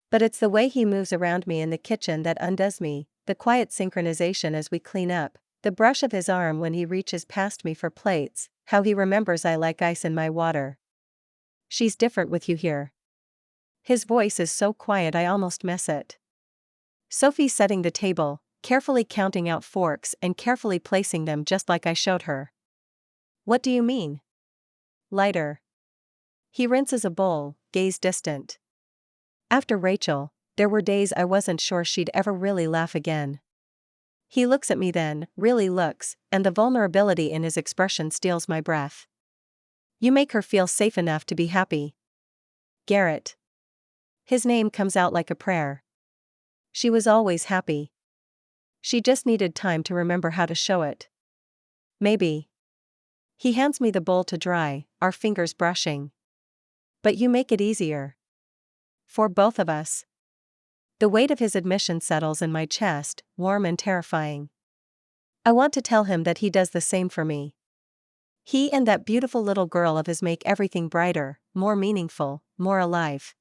But it's the way he moves around me in the kitchen that undoes me, the quiet synchronization as we clean up, The brush of his arm when he reaches past me for plates, how he remembers I like ice in my water. She's different with you here. His voice is so quiet I almost miss it. Sophie setting the table, carefully counting out forks and carefully placing them just like I showed her. What do you mean? Lighter. He rinses a bowl, gaze distant. After Rachel, there were days I wasn't sure she'd ever really laugh again. He looks at me then, really looks, and the vulnerability in his expression steals my breath. You make her feel safe enough to be happy. Garrett. His name comes out like a prayer. She was always happy. She just needed time to remember how to show it. Maybe. He hands me the bowl to dry, our fingers brushing. But you make it easier. For both of us. The weight of his admission settles in my chest, warm and terrifying. I want to tell him that he does the same for me. He and that beautiful little girl of his make everything brighter, more meaningful, more alive.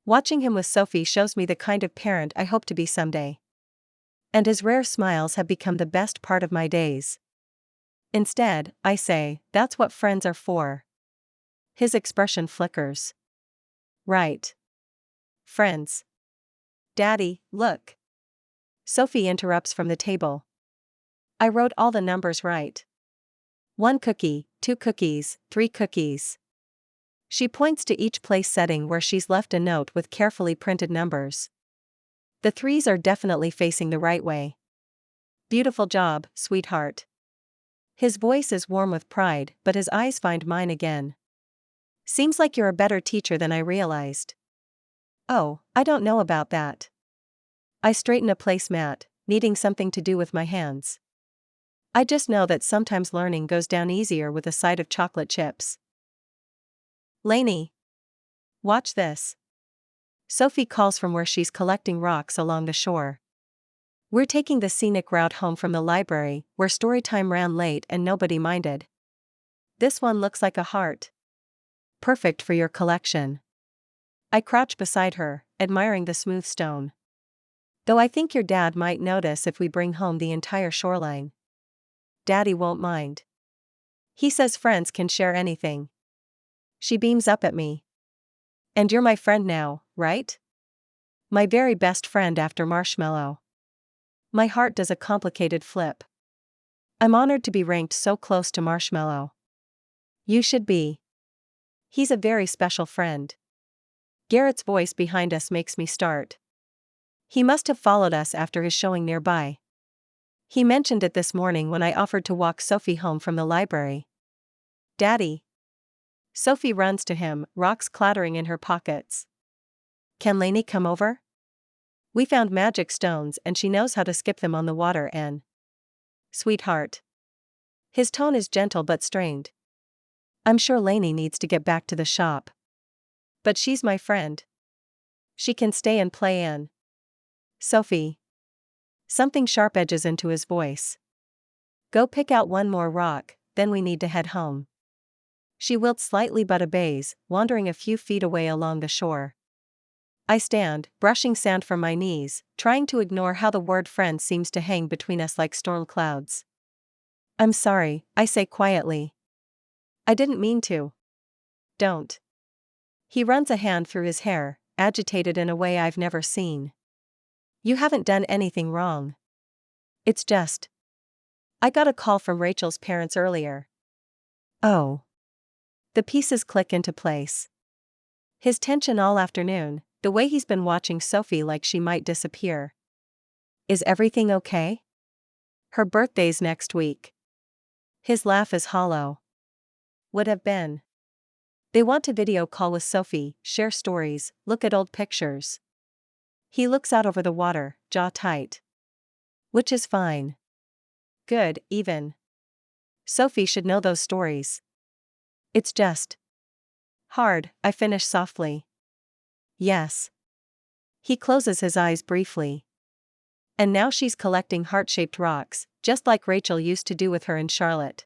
Watching him with Sophie shows me the kind of parent I hope to be someday. And his rare smiles have become the best part of my days. Instead, I say, that's what friends are for. His expression flickers. Right. Friends. Daddy, look. Sophie interrupts from the table. I wrote all the numbers right. 1 cookie, 2 cookies, 3 cookies. She points to each place setting where she's left a note with carefully printed numbers. The 3s are definitely facing the right way. Beautiful job, sweetheart. His voice is warm with pride, but his eyes find mine again. Seems like you're a better teacher than I realized. Oh, I don't know about that. I straighten a placemat, needing something to do with my hands. I just know that sometimes learning goes down easier with a side of chocolate chips. Lainey. Watch this. Sophie calls from where she's collecting rocks along the shore. We're taking the scenic route home from the library, where storytime ran late and nobody minded. This one looks like a heart. Perfect for your collection. I crouch beside her, admiring the smooth stone. Though I think your dad might notice if we bring home the entire shoreline. Daddy won't mind. He says friends can share anything. She beams up at me. And you're my friend now, right? My very best friend after Marshmallow. My heart does a complicated flip. I'm honored to be ranked so close to Marshmallow. You should be. He's a very special friend. Garrett's voice behind us makes me start. He must have followed us after his showing nearby. He mentioned it this morning when I offered to walk Sophie home from the library. Daddy. Sophie runs to him, rocks clattering in her pockets. Can Lainey come over? We found magic stones and she knows how to skip them on the water and... Sweetheart. His tone is gentle but strained. I'm sure Lainey needs to get back to the shop. But she's my friend. She can stay and play in. Sophie. Something sharp edges into his voice. Go pick out one more rock, then we need to head home. She wilts slightly but obeys, wandering a few feet away along the shore. I stand, brushing sand from my knees, trying to ignore how the word friend seems to hang between us like storm clouds. I'm sorry, I say quietly. I didn't mean to. Don't. He runs a hand through his hair, agitated in a way I've never seen. You haven't done anything wrong. It's just. I got a call from Rachel's parents earlier. Oh. The pieces click into place. His tension all afternoon, the way he's been watching Sophie like she might disappear. Is everything okay? Her birthday's next week. His laugh is hollow. Would have been. They want to video call with Sophie, share stories, look at old pictures. He looks out over the water, jaw tight. Which is fine. Good, even. Sophie should know those stories. It's just. Hard, I finish softly. Yes. He closes his eyes briefly. And now she's collecting heart-shaped rocks, just like Rachel used to do with her in Charlotte.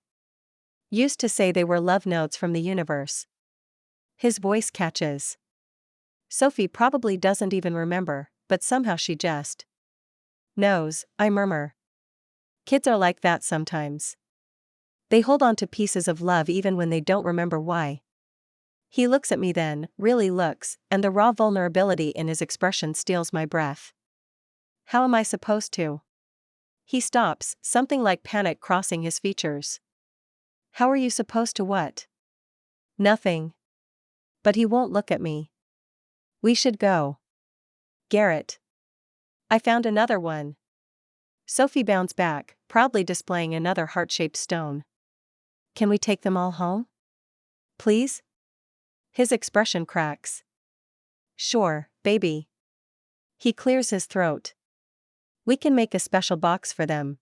Used to say they were love notes from the universe. His voice catches. Sophie probably doesn't even remember, but somehow she just knows, I murmur. Kids are like that sometimes. They hold on to pieces of love even when they don't remember why. He looks at me then, really looks, and the raw vulnerability in his expression steals my breath. How am I supposed to? He stops, something like panic crossing his features. How are you supposed to what? Nothing. But he won't look at me. We should go. Garrett. I found another one. Sophie bounds back, proudly displaying another heart-shaped stone. Can we take them all home? Please? His expression cracks. Sure, baby. He clears his throat. We can make a special box for them.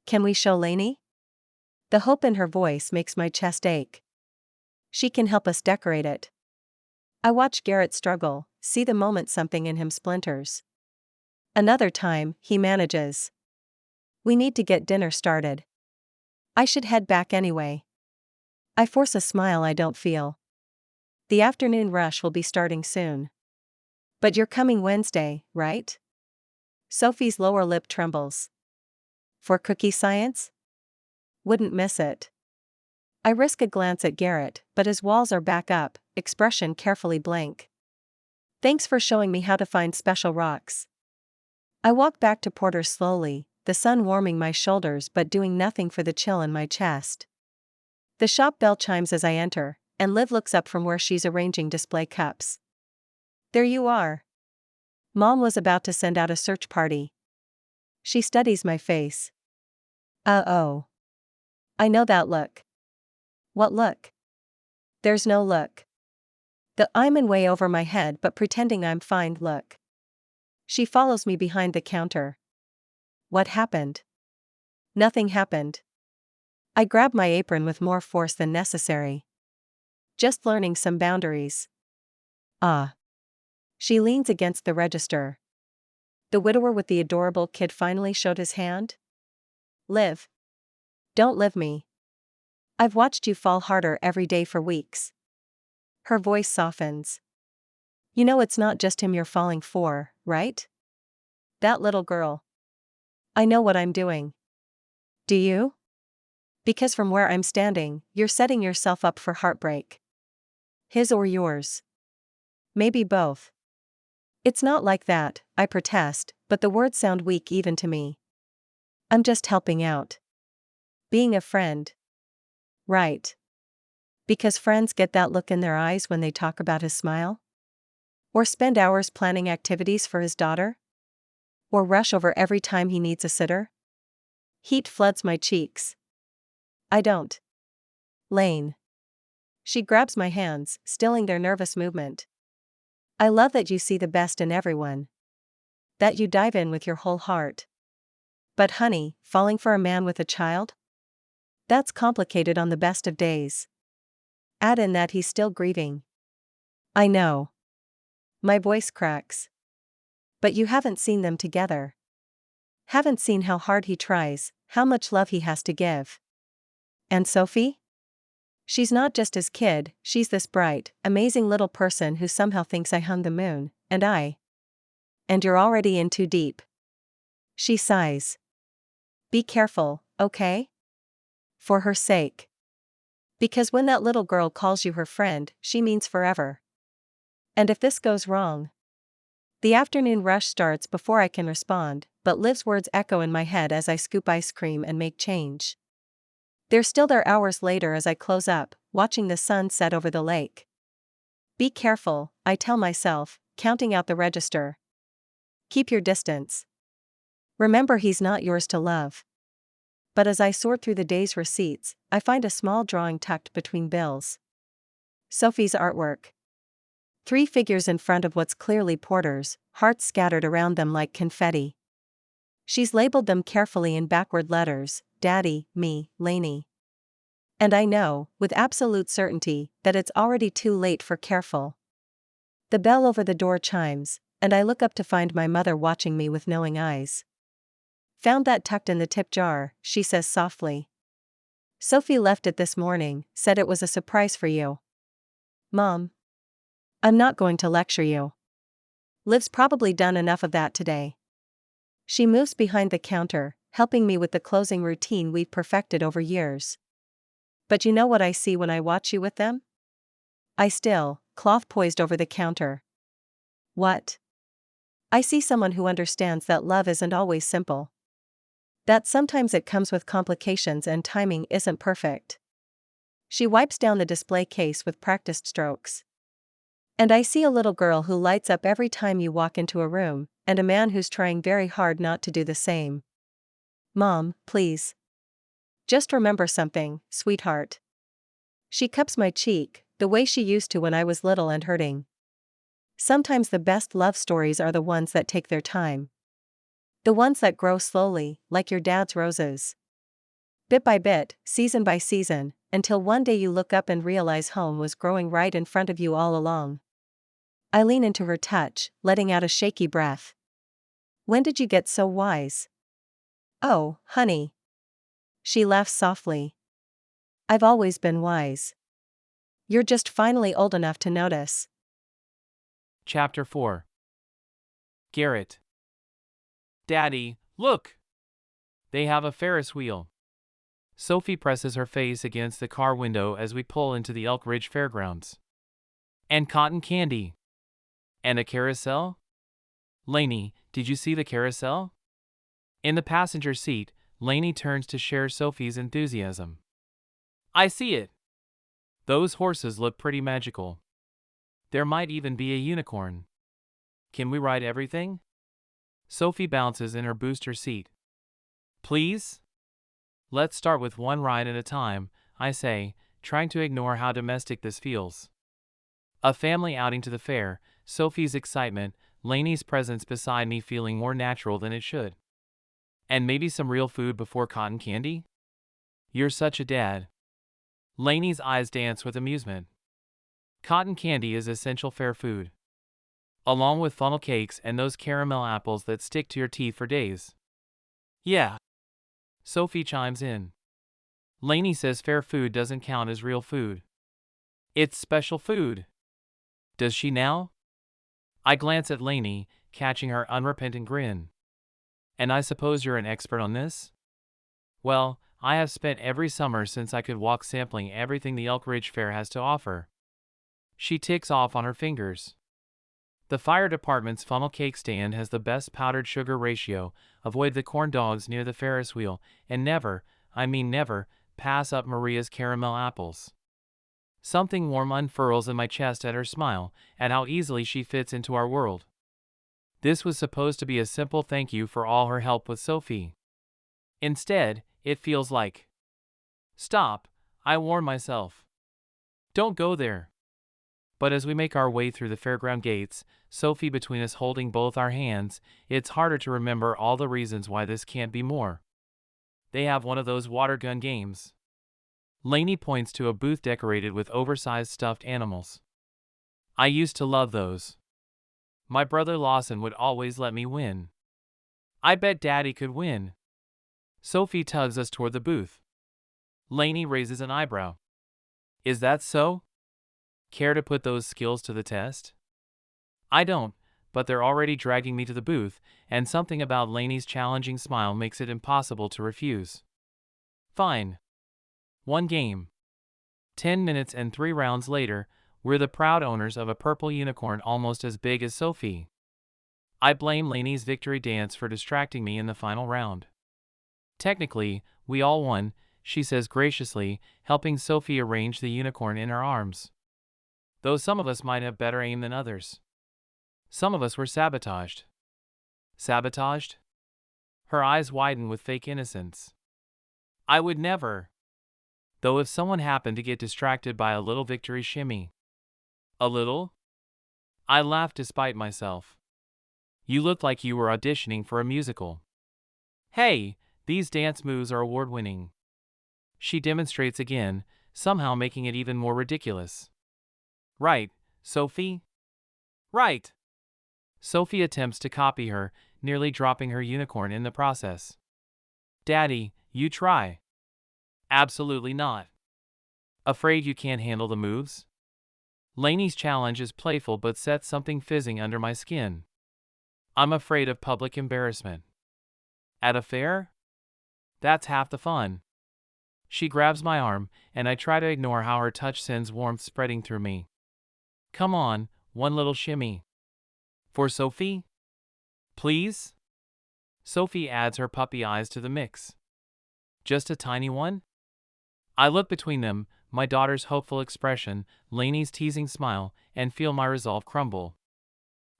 Can we show Lainey? The hope in her voice makes my chest ache. She can help us decorate it. I watch Garrett struggle, see the moment something in him splinters. Another time, he manages. We need to get dinner started. I should head back anyway. I force a smile I don't feel. The afternoon rush will be starting soon. But you're coming Wednesday, right? Sophie's lower lip trembles. For cookie science? Wouldn't miss it. I risk a glance at Garrett, but his walls are back up, expression carefully blank. Thanks for showing me how to find special rocks. I walk back to Porter slowly, the sun warming my shoulders but doing nothing for the chill in my chest. The shop bell chimes as I enter, and Liv looks up from where she's arranging display cups. There you are. Mom was about to send out a search party. She studies my face. Uh-oh. I know that look. What look? There's no look. The I'm in way over my head but pretending I'm fine look. She follows me behind the counter. What happened? Nothing happened. I grab my apron with more force than necessary. Just learning some boundaries. Ah. She leans against the register. The widower with the adorable kid finally showed his hand? Liv. Don't live me. I've watched you fall harder every day for weeks. Her voice softens. You know it's not just him you're falling for, right? That little girl. I know what I'm doing. Do you? Because from where I'm standing, you're setting yourself up for heartbreak. His or yours. Maybe both. It's not like that, I protest, but the words sound weak even to me. I'm just helping out. Being a friend. Right. Because friends get that look in their eyes when they talk about his smile? Or spend hours planning activities for his daughter? Or rush over every time he needs a sitter? Heat floods my cheeks. I don't. Lane. She grabs my hands, stilling their nervous movement. I love that you see the best in everyone. That you dive in with your whole heart. But honey, falling for a man with a child? That's complicated on the best of days. Add in that he's still grieving. I know. My voice cracks. But you haven't seen them together. Haven't seen how hard he tries, how much love he has to give. And Sophie? She's not just his kid, she's this bright, amazing little person who somehow thinks I hung the moon, and I. And you're already in too deep. She sighs. Be careful, okay? For her sake. Because when that little girl calls you her friend, she means forever. And if this goes wrong? The afternoon rush starts before I can respond, but Liv's words echo in my head as I scoop ice cream and make change. They're still there hours later as I close up, watching the sun set over the lake. Be careful, I tell myself, counting out the register. Keep your distance. Remember he's not yours to love. But as I sort through the day's receipts, I find a small drawing tucked between bills. Sophie's artwork. 3 figures in front of what's clearly Porter's, hearts scattered around them like confetti. She's labeled them carefully in backward letters, Daddy, me, Lainey. And I know, with absolute certainty, that it's already too late for careful. The bell over the door chimes, and I look up to find my mother watching me with knowing eyes. Found that tucked in the tip jar, she says softly. Sophie left it this morning, said it was a surprise for you. Mom. I'm not going to lecture you. Liv's probably done enough of that today. She moves behind the counter, helping me with the closing routine we've perfected over years. But you know what I see when I watch you with them? I still, cloth poised over the counter. What? I see someone who understands that love isn't always simple. That sometimes it comes with complications and timing isn't perfect. She wipes down the display case with practiced strokes. And I see a little girl who lights up every time you walk into a room, and a man who's trying very hard not to do the same. Mom, please. Just remember something, sweetheart. She cups my cheek, the way she used to when I was little and hurting. Sometimes the best love stories are the ones that take their time. The ones that grow slowly, like your dad's roses. Bit by bit, season by season, until one day you look up and realize home was growing right in front of you all along. I lean into her touch, letting out a shaky breath. When did you get so wise? Oh, honey. She laughs softly. I've always been wise. You're just finally old enough to notice. Chapter 4. Garrett. Daddy, look! They have a Ferris wheel. Sophie presses her face against the car window as we pull into the Elk Ridge Fairgrounds. And cotton candy. And a carousel? Lainey, did you see the carousel? In the passenger seat, Lainey turns to share Sophie's enthusiasm. I see it. Those horses look pretty magical. There might even be a unicorn. Can we ride everything? Sophie bounces in her booster seat. Please? Let's start with one ride at a time, I say, trying to ignore how domestic this feels. A family outing to the fair, Sophie's excitement, Lainey's presence beside me feeling more natural than it should. And maybe some real food before cotton candy? You're such a dad. Lainey's eyes dance with amusement. Cotton candy is essential fair food. Along with funnel cakes and those caramel apples that stick to your teeth for days. Yeah. Sophie chimes in. Lainey says fair food doesn't count as real food. It's special food. Does she now? I glance at Lainey, catching her unrepentant grin. And I suppose you're an expert on this? Well, I have spent every summer since I could walk sampling everything the Elk Ridge Fair has to offer. She ticks off on her fingers. The fire department's funnel cake stand has the best powdered sugar ratio, avoid the corn dogs near the Ferris wheel, and never, I mean never, pass up Maria's caramel apples. Something warm unfurls in my chest at her smile, at how easily she fits into our world. This was supposed to be a simple thank you for all her help with Sophie. Instead, it feels like, stop, I warn myself. Don't go there. But as we make our way through the fairground gates, Sophie between us holding both our hands, it's harder to remember all the reasons why this can't be more. They have one of those water gun games. Lainey points to a booth decorated with oversized stuffed animals. I used to love those. My brother Lawson would always let me win. I bet Daddy could win. Sophie tugs us toward the booth. Lainey raises an eyebrow. Is that so? Care to put those skills to the test? I don't, but they're already dragging me to the booth, and something about Lainey's challenging smile makes it impossible to refuse. Fine. One game. 10 minutes and 3 rounds later, we're the proud owners of a purple unicorn almost as big as Sophie. I blame Lainey's victory dance for distracting me in the final round. Technically, we all won, she says graciously, helping Sophie arrange the unicorn in her arms. Though some of us might have better aim than others. Some of us were sabotaged. Sabotaged? Her eyes widen with fake innocence. I would never. Though if someone happened to get distracted by a little victory shimmy. A little? I laughed despite myself. You looked like you were auditioning for a musical. Hey, these dance moves are award-winning. She demonstrates again, somehow making it even more ridiculous. Right, Sophie? Right. Sophie attempts to copy her, nearly dropping her unicorn in the process. Daddy, you try. Absolutely not. Afraid you can't handle the moves? Lainey's challenge is playful but sets something fizzing under my skin. I'm afraid of public embarrassment. At a fair? That's half the fun. She grabs my arm, and I try to ignore how her touch sends warmth spreading through me. Come on, one little shimmy. For Sophie? Please? Sophie adds her puppy eyes to the mix. Just a tiny one? I look between them, my daughter's hopeful expression, Lainey's teasing smile, and feel my resolve crumble.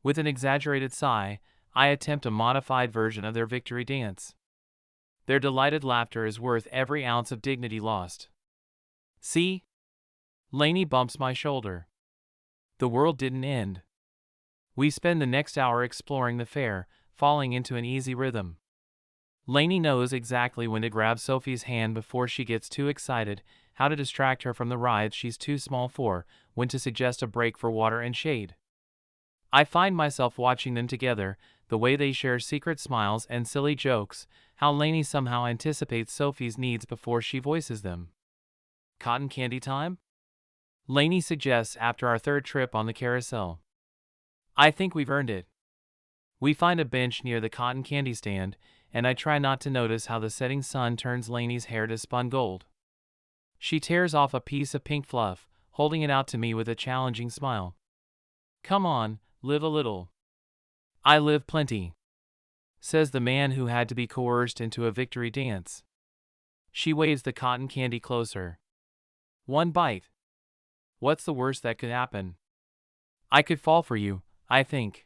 With an exaggerated sigh, I attempt a modified version of their victory dance. Their delighted laughter is worth every ounce of dignity lost. See? Lainey bumps my shoulder. The world didn't end. We spend the next hour exploring the fair, falling into an easy rhythm. Lainey knows exactly when to grab Sophie's hand before she gets too excited, how to distract her from the rides she's too small for, when to suggest a break for water and shade. I find myself watching them together, the way they share secret smiles and silly jokes, how Lainey somehow anticipates Sophie's needs before she voices them. Cotton candy time? Lainey suggests after our third trip on the carousel. I think we've earned it. We find a bench near the cotton candy stand, and I try not to notice how the setting sun turns Lainey's hair to spun gold. She tears off a piece of pink fluff, holding it out to me with a challenging smile. Come on, live a little. I live plenty, says the man who had to be coerced into a victory dance. She waves the cotton candy closer. One bite. What's the worst that could happen? I could fall for you, I think.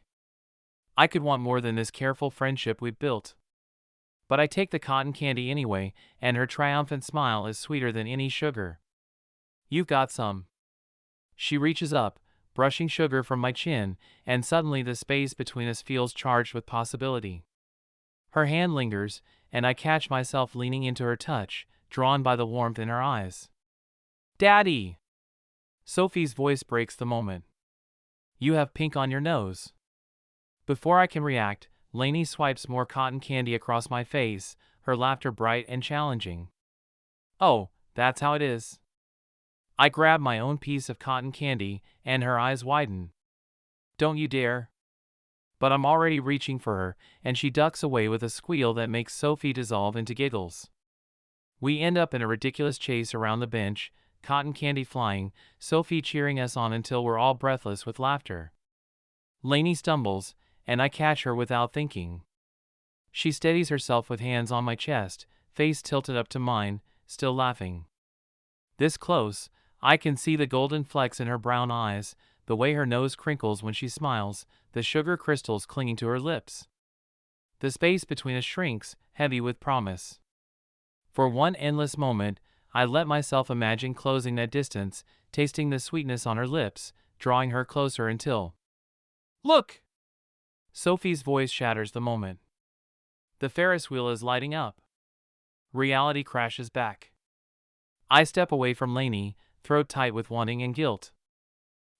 I could want more than this careful friendship we've built. But I take the cotton candy anyway, and her triumphant smile is sweeter than any sugar. You've got some. She reaches up, brushing sugar from my chin, and suddenly the space between us feels charged with possibility. Her hand lingers, and I catch myself leaning into her touch, drawn by the warmth in her eyes. Daddy! Sophie's voice breaks the moment. You have pink on your nose. Before I can react, Lainey swipes more cotton candy across my face, her laughter bright and challenging. Oh, that's how it is. I grab my own piece of cotton candy, and her eyes widen. Don't you dare. But I'm already reaching for her, and she ducks away with a squeal that makes Sophie dissolve into giggles. We end up in a ridiculous chase around the bench, cotton candy flying, Sophie cheering us on until we're all breathless with laughter. Lainey stumbles, and I catch her without thinking. She steadies herself with hands on my chest, face tilted up to mine, still laughing. This close, I can see the golden flecks in her brown eyes, the way her nose crinkles when she smiles, the sugar crystals clinging to her lips. The space between us shrinks, heavy with promise. For one endless moment, I let myself imagine closing that distance, tasting the sweetness on her lips, drawing her closer until... Look! Sophie's voice shatters the moment. The Ferris wheel is lighting up. Reality crashes back. I step away from Lainey, throat tight with wanting and guilt.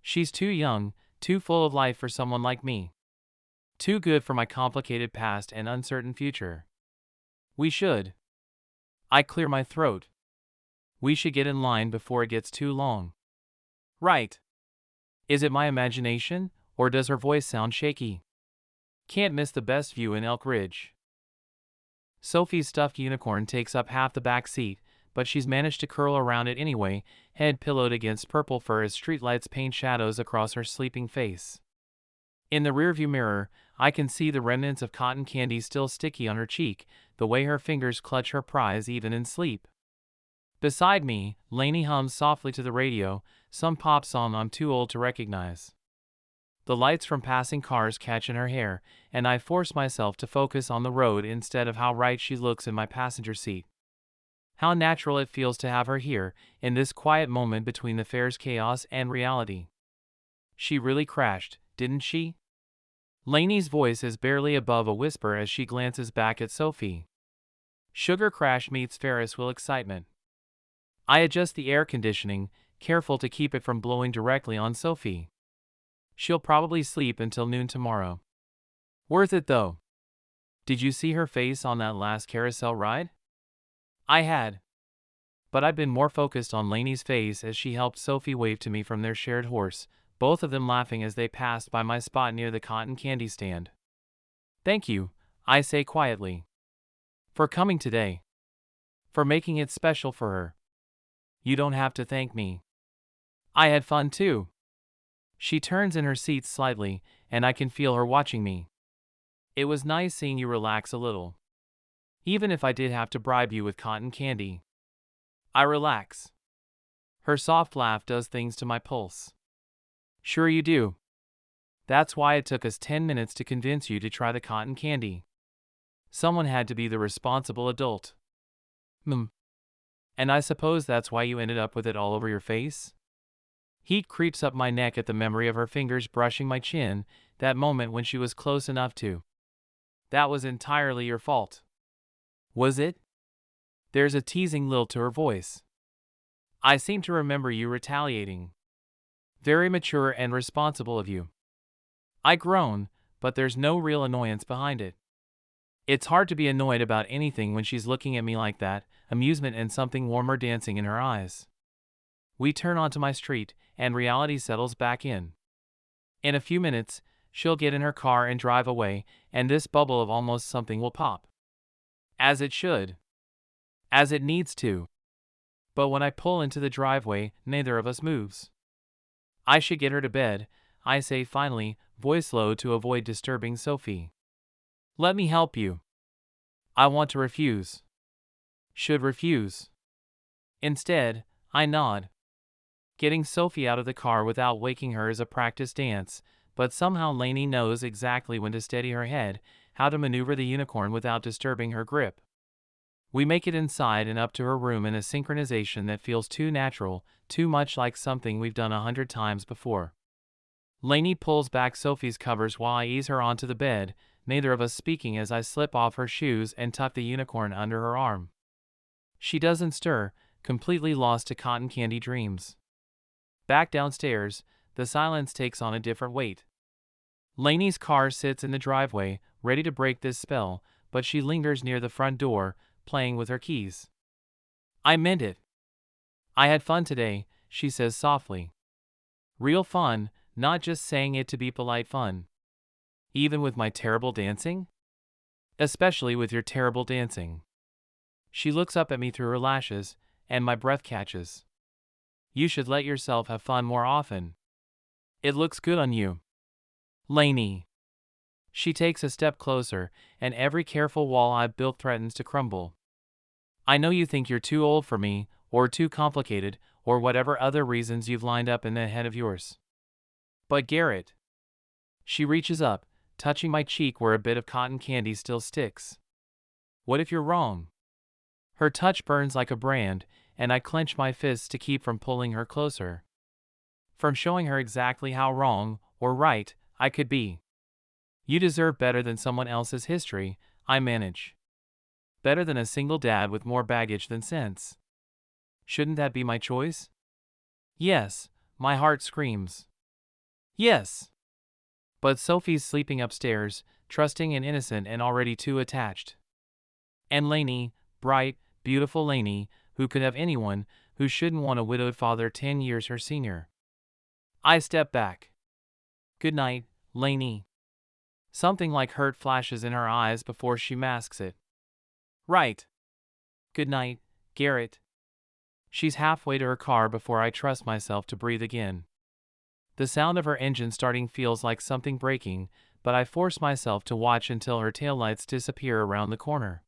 She's too young, too full of life for someone like me. Too good for my complicated past and uncertain future. We should. I clear my throat. We should get in line before it gets too long. Right. Is it my imagination, or does her voice sound shaky? Can't miss the best view in Elk Ridge. Sophie's stuffed unicorn takes up half the back seat, but she's managed to curl around it anyway, head pillowed against purple fur as streetlights paint shadows across her sleeping face. In the rearview mirror, I can see the remnants of cotton candy still sticky on her cheek, the way her fingers clutch her prize even in sleep. Beside me, Lainey hums softly to the radio, some pop song I'm too old to recognize. The lights from passing cars catch in her hair, and I force myself to focus on the road instead of how right she looks in my passenger seat. How natural it feels to have her here, in this quiet moment between the fair's chaos and reality. She really crashed, didn't she? Lainey's voice is barely above a whisper as she glances back at Sophie. Sugar crash meets Ferris wheel excitement. I adjust the air conditioning, careful to keep it from blowing directly on Sophie. She'll probably sleep until noon tomorrow. Worth it though. Did you see her face on that last carousel ride? I had. But I'd been more focused on Lainey's face as she helped Sophie wave to me from their shared horse, both of them laughing as they passed by my spot near the cotton candy stand. Thank you, I say quietly. For coming today. for making it special for her. You don't have to thank me. I had fun too. She turns in her seat slightly, and I can feel her watching me. It was nice seeing you relax a little. Even if I did have to bribe you with cotton candy. I relax. Her soft laugh does things to my pulse. Sure you do. That's why it took us 10 minutes to convince you to try the cotton candy. Someone had to be the responsible adult. And I suppose that's why you ended up with it all over your face? Heat creeps up my neck at the memory of her fingers brushing my chin, that moment when she was close enough to. That was entirely your fault. Was it? There's a teasing lilt to her voice. I seem to remember you retaliating. Very mature and responsible of you. I groan, but there's no real annoyance behind it. It's hard to be annoyed about anything when she's looking at me like that, amusement and something warmer dancing in her eyes. We turn onto my street, and reality settles back in. In a few minutes, she'll get in her car and drive away, and this bubble of almost something will pop. As it should. As it needs to. But when I pull into the driveway, neither of us moves. I should get her to bed, I say finally, voice low to avoid disturbing Sophie. Let me help you. I want to refuse. Should refuse. Instead, I nod. Getting Sophie out of the car without waking her is a practice dance, but somehow Lainey knows exactly when to steady her head, how to maneuver the unicorn without disturbing her grip. We make it inside and up to her room in a synchronization that feels too natural, too much like something we've done 100 times before. Lainey pulls back Sophie's covers while I ease her onto the bed, neither of us speaking as I slip off her shoes and tuck the unicorn under her arm. She doesn't stir, completely lost to cotton candy dreams. Back downstairs, the silence takes on a different weight. Lainey's car sits in the driveway, ready to break this spell, but she lingers near the front door, playing with her keys. I meant it. I had fun today, she says softly. Real fun, not just saying it to be polite fun. Even with my terrible dancing? Especially with your terrible dancing. She looks up at me through her lashes, and my breath catches. You should let yourself have fun more often. It looks good on you. Lainey. She takes a step closer, and every careful wall I've built threatens to crumble. I know you think you're too old for me, or too complicated, or whatever other reasons you've lined up in the head of yours. But Garrett. She reaches up, touching my cheek where a bit of cotton candy still sticks. What if you're wrong? Her touch burns like a brand, and I clench my fists to keep from pulling her closer. From showing her exactly how wrong, or right, I could be. You deserve better than someone else's history, I manage. Better than a single dad with more baggage than sense. Shouldn't that be my choice? Yes, my heart screams. Yes. But Sophie's sleeping upstairs, trusting and innocent and already too attached. And Lainey, bright, beautiful Lainey, who could have anyone, who shouldn't want a widowed father 10 years her senior. I step back. Good night, Lainey. Something like hurt flashes in her eyes before she masks it. Right. Good night, Garrett. She's halfway to her car before I trust myself to breathe again. The sound of her engine starting feels like something breaking, but I force myself to watch until her taillights disappear around the corner.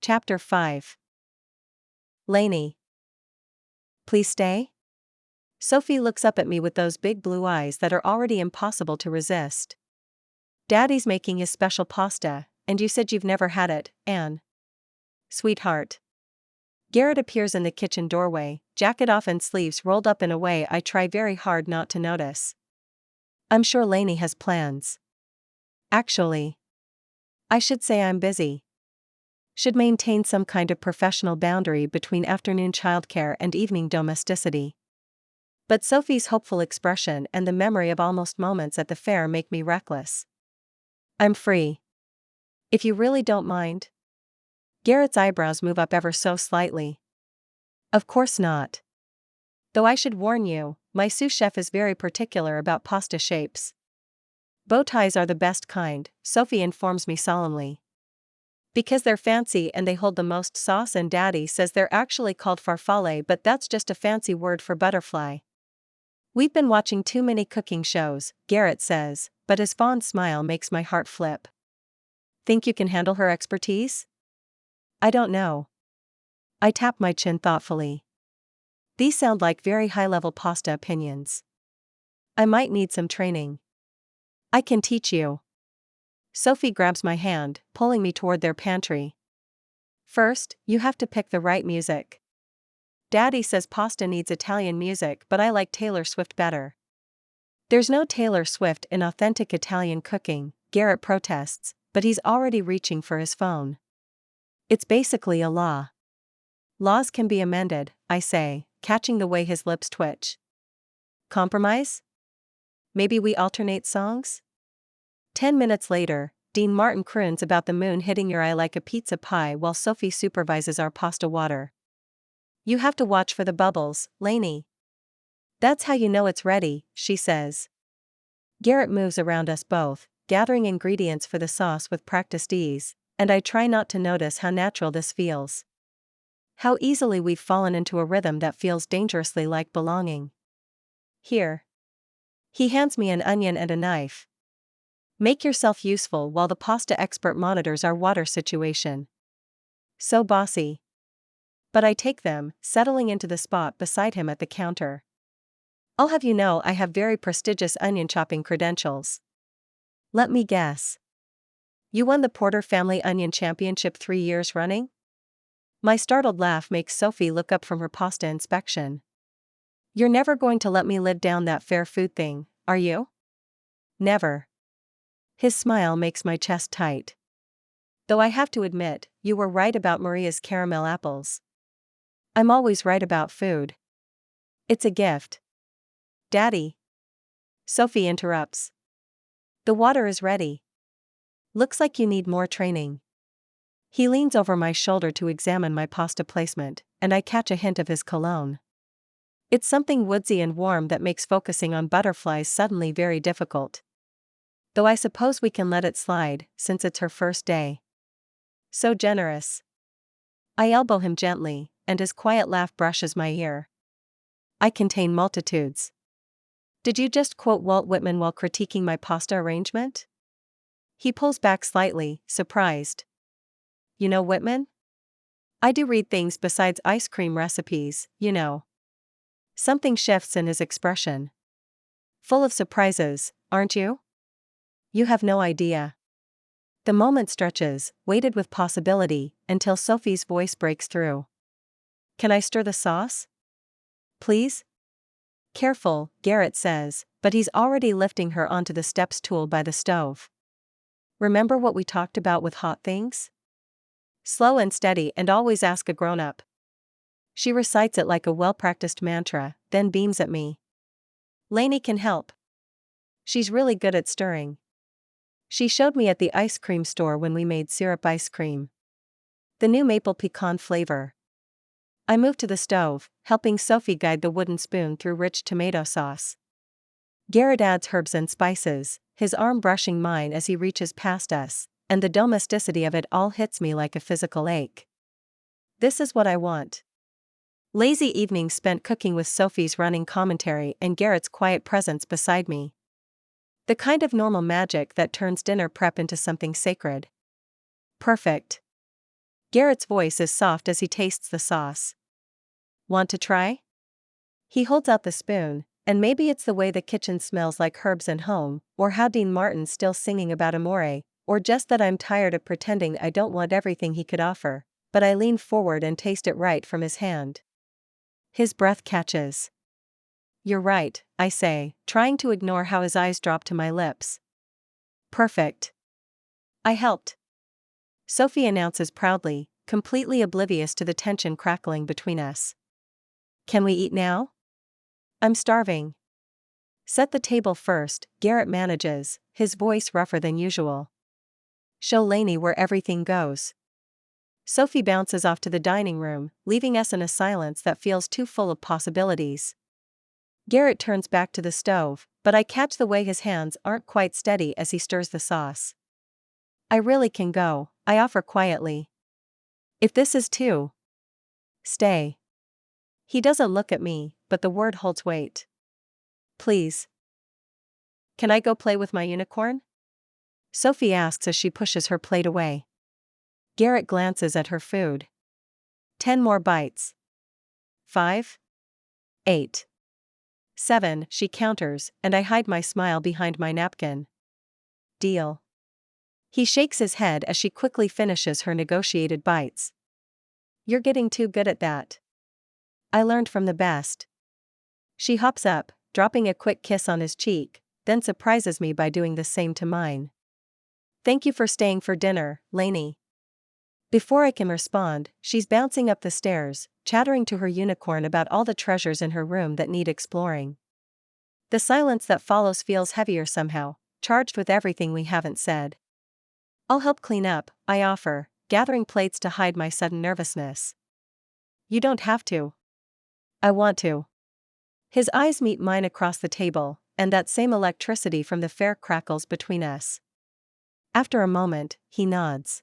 Chapter 5. Lainey. Please stay? Sophie looks up at me with those big blue eyes that are already impossible to resist. Daddy's making his special pasta, and you said you've never had it, Anne. Sweetheart. Garrett appears in the kitchen doorway, jacket off and sleeves rolled up in a way I try very hard not to notice. I'm sure Lainey has plans. Actually, I should say I'm busy. Should maintain some kind of professional boundary between afternoon childcare and evening domesticity. But Sophie's hopeful expression and the memory of almost moments at the fair make me reckless. I'm free. If you really don't mind. Garrett's eyebrows move up ever so slightly. Of course not. Though I should warn you, my sous chef is very particular about pasta shapes. Bow ties are the best kind, Sophie informs me solemnly. Because they're fancy and they hold the most sauce, and Daddy says they're actually called farfalle, but that's just a fancy word for butterfly. We've been watching too many cooking shows, Garrett says, but his fond smile makes my heart flip. Think you can handle her expertise? I don't know. I tap my chin thoughtfully. These sound like very high-level pasta opinions. I might need some training. I can teach you. Sophie grabs my hand, pulling me toward their pantry. First, you have to pick the right music. Daddy says pasta needs Italian music, but I like Taylor Swift better. There's no Taylor Swift in authentic Italian cooking, Garrett protests, but he's already reaching for his phone. It's basically a law. Laws can be amended, I say, catching the way his lips twitch. Compromise? Maybe we alternate songs? 10 minutes later, Dean Martin croons about the moon hitting your eye like a pizza pie while Sophie supervises our pasta water. You have to watch for the bubbles, Lainey. That's how you know it's ready, she says. Garrett moves around us both, gathering ingredients for the sauce with practiced ease, and I try not to notice how natural this feels. How easily we've fallen into a rhythm that feels dangerously like belonging. Here. He hands me an onion and a knife. Make yourself useful while the pasta expert monitors our water situation. So bossy. But I take them, settling into the spot beside him at the counter. I'll have you know I have very prestigious onion chopping credentials. Let me guess. You won the Porter Family Onion Championship 3 years running? My startled laugh makes Sophie look up from her pasta inspection. You're never going to let me live down that fair food thing, are you? Never. His smile makes my chest tight. Though I have to admit, you were right about Maria's caramel apples. I'm always right about food. It's a gift. Daddy. Sophie interrupts. The water is ready. Looks like you need more training. He leans over my shoulder to examine my pasta placement, and I catch a hint of his cologne. It's something woodsy and warm that makes focusing on butterflies suddenly very difficult. Though I suppose we can let it slide, since it's her first day. So generous. I elbow him gently, and his quiet laugh brushes my ear. I contain multitudes. Did you just quote Walt Whitman while critiquing my pasta arrangement? He pulls back slightly, surprised. You know Whitman? I do read things besides ice cream recipes, you know. Something shifts in his expression. Full of surprises, aren't you? You have no idea. The moment stretches, weighted with possibility, until Sophie's voice breaks through. Can I stir the sauce? Please? Careful, Garrett says, but he's already lifting her onto the step stool by the stove. Remember what we talked about with hot things? Slow and steady, and always ask a grown-up. She recites it like a well-practiced mantra, then beams at me. Lainey can help. She's really good at stirring. She showed me at the ice cream store when we made syrup ice cream. The new maple pecan flavor. I move to the stove, helping Sophie guide the wooden spoon through rich tomato sauce. Garrett adds herbs and spices, his arm brushing mine as he reaches past us, and the domesticity of it all hits me like a physical ache. This is what I want. Lazy evenings spent cooking with Sophie's running commentary and Garrett's quiet presence beside me. The kind of normal magic that turns dinner prep into something sacred. Perfect. Garrett's voice is soft as he tastes the sauce. Want to try? He holds out the spoon, and maybe it's the way the kitchen smells like herbs and home, or how Dean Martin's still singing about amore, or just that I'm tired of pretending I don't want everything he could offer, but I lean forward and taste it right from his hand. His breath catches. You're right, I say, trying to ignore how his eyes drop to my lips. Perfect. I helped. Sophie announces proudly, completely oblivious to the tension crackling between us. Can we eat now? I'm starving. Set the table first, Garrett manages, his voice rougher than usual. Show Lainey where everything goes. Sophie bounces off to the dining room, leaving us in a silence that feels too full of possibilities. Garrett turns back to the stove, but I catch the way his hands aren't quite steady as he stirs the sauce. I really can go, I offer quietly. If this is too. Stay. He doesn't look at me, but the word holds weight. Please. Can I go play with my unicorn? Sophie asks as she pushes her plate away. Garrett glances at her food. 10 more bites. 5. 8. 7, she counters, and I hide my smile behind my napkin. Deal. He shakes his head as she quickly finishes her negotiated bites. You're getting too good at that. I learned from the best. She hops up, dropping a quick kiss on his cheek, then surprises me by doing the same to mine. Thank you for staying for dinner, Lainey. Before I can respond, she's bouncing up the stairs, chattering to her unicorn about all the treasures in her room that need exploring. The silence that follows feels heavier somehow, charged with everything we haven't said. I'll help clean up, I offer, gathering plates to hide my sudden nervousness. You don't have to. I want to. His eyes meet mine across the table, and that same electricity from the fair crackles between us. After a moment, he nods.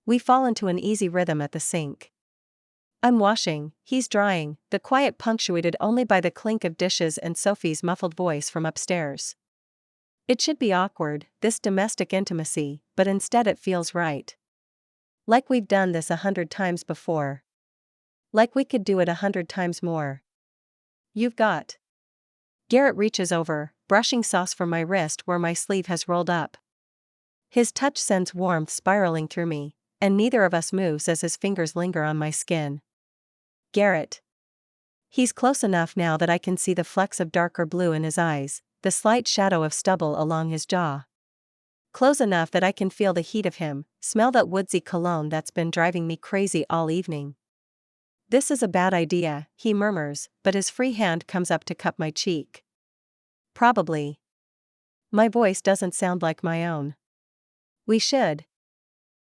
We fall into an easy rhythm at the sink. I'm washing, he's drying, the quiet punctuated only by the clink of dishes and Sophie's muffled voice from upstairs. It should be awkward, this domestic intimacy, but instead it feels right. Like we've done this 100 times before. Like we could do it 100 times more. You've got. Garrett reaches over, brushing sauce from my wrist where my sleeve has rolled up. His touch sends warmth spiraling through me, and neither of us moves as his fingers linger on my skin. Garrett. He's close enough now that I can see the flecks of darker blue in his eyes, the slight shadow of stubble along his jaw. Close enough that I can feel the heat of him, smell that woodsy cologne that's been driving me crazy all evening. This is a bad idea, he murmurs, but his free hand comes up to cup my cheek. Probably. My voice doesn't sound like my own. We should.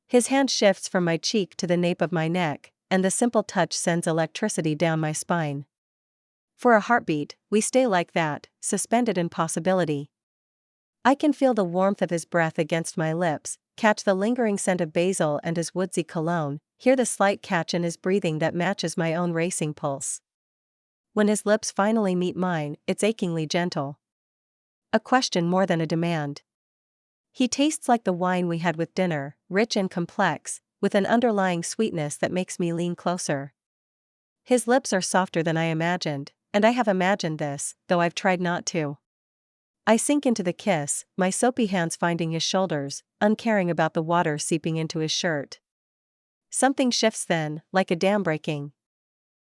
His hand shifts from my cheek to the nape of my neck, and the simple touch sends electricity down my spine. For a heartbeat, we stay like that, suspended in possibility. I can feel the warmth of his breath against my lips, catch the lingering scent of basil and his woodsy cologne, hear the slight catch in his breathing that matches my own racing pulse. When his lips finally meet mine, it's achingly gentle. A question more than a demand. He tastes like the wine we had with dinner, rich and complex, with an underlying sweetness that makes me lean closer. His lips are softer than I imagined, and I have imagined this, though I've tried not to. I sink into the kiss, my soapy hands finding his shoulders, uncaring about the water seeping into his shirt. Something shifts then, like a dam breaking.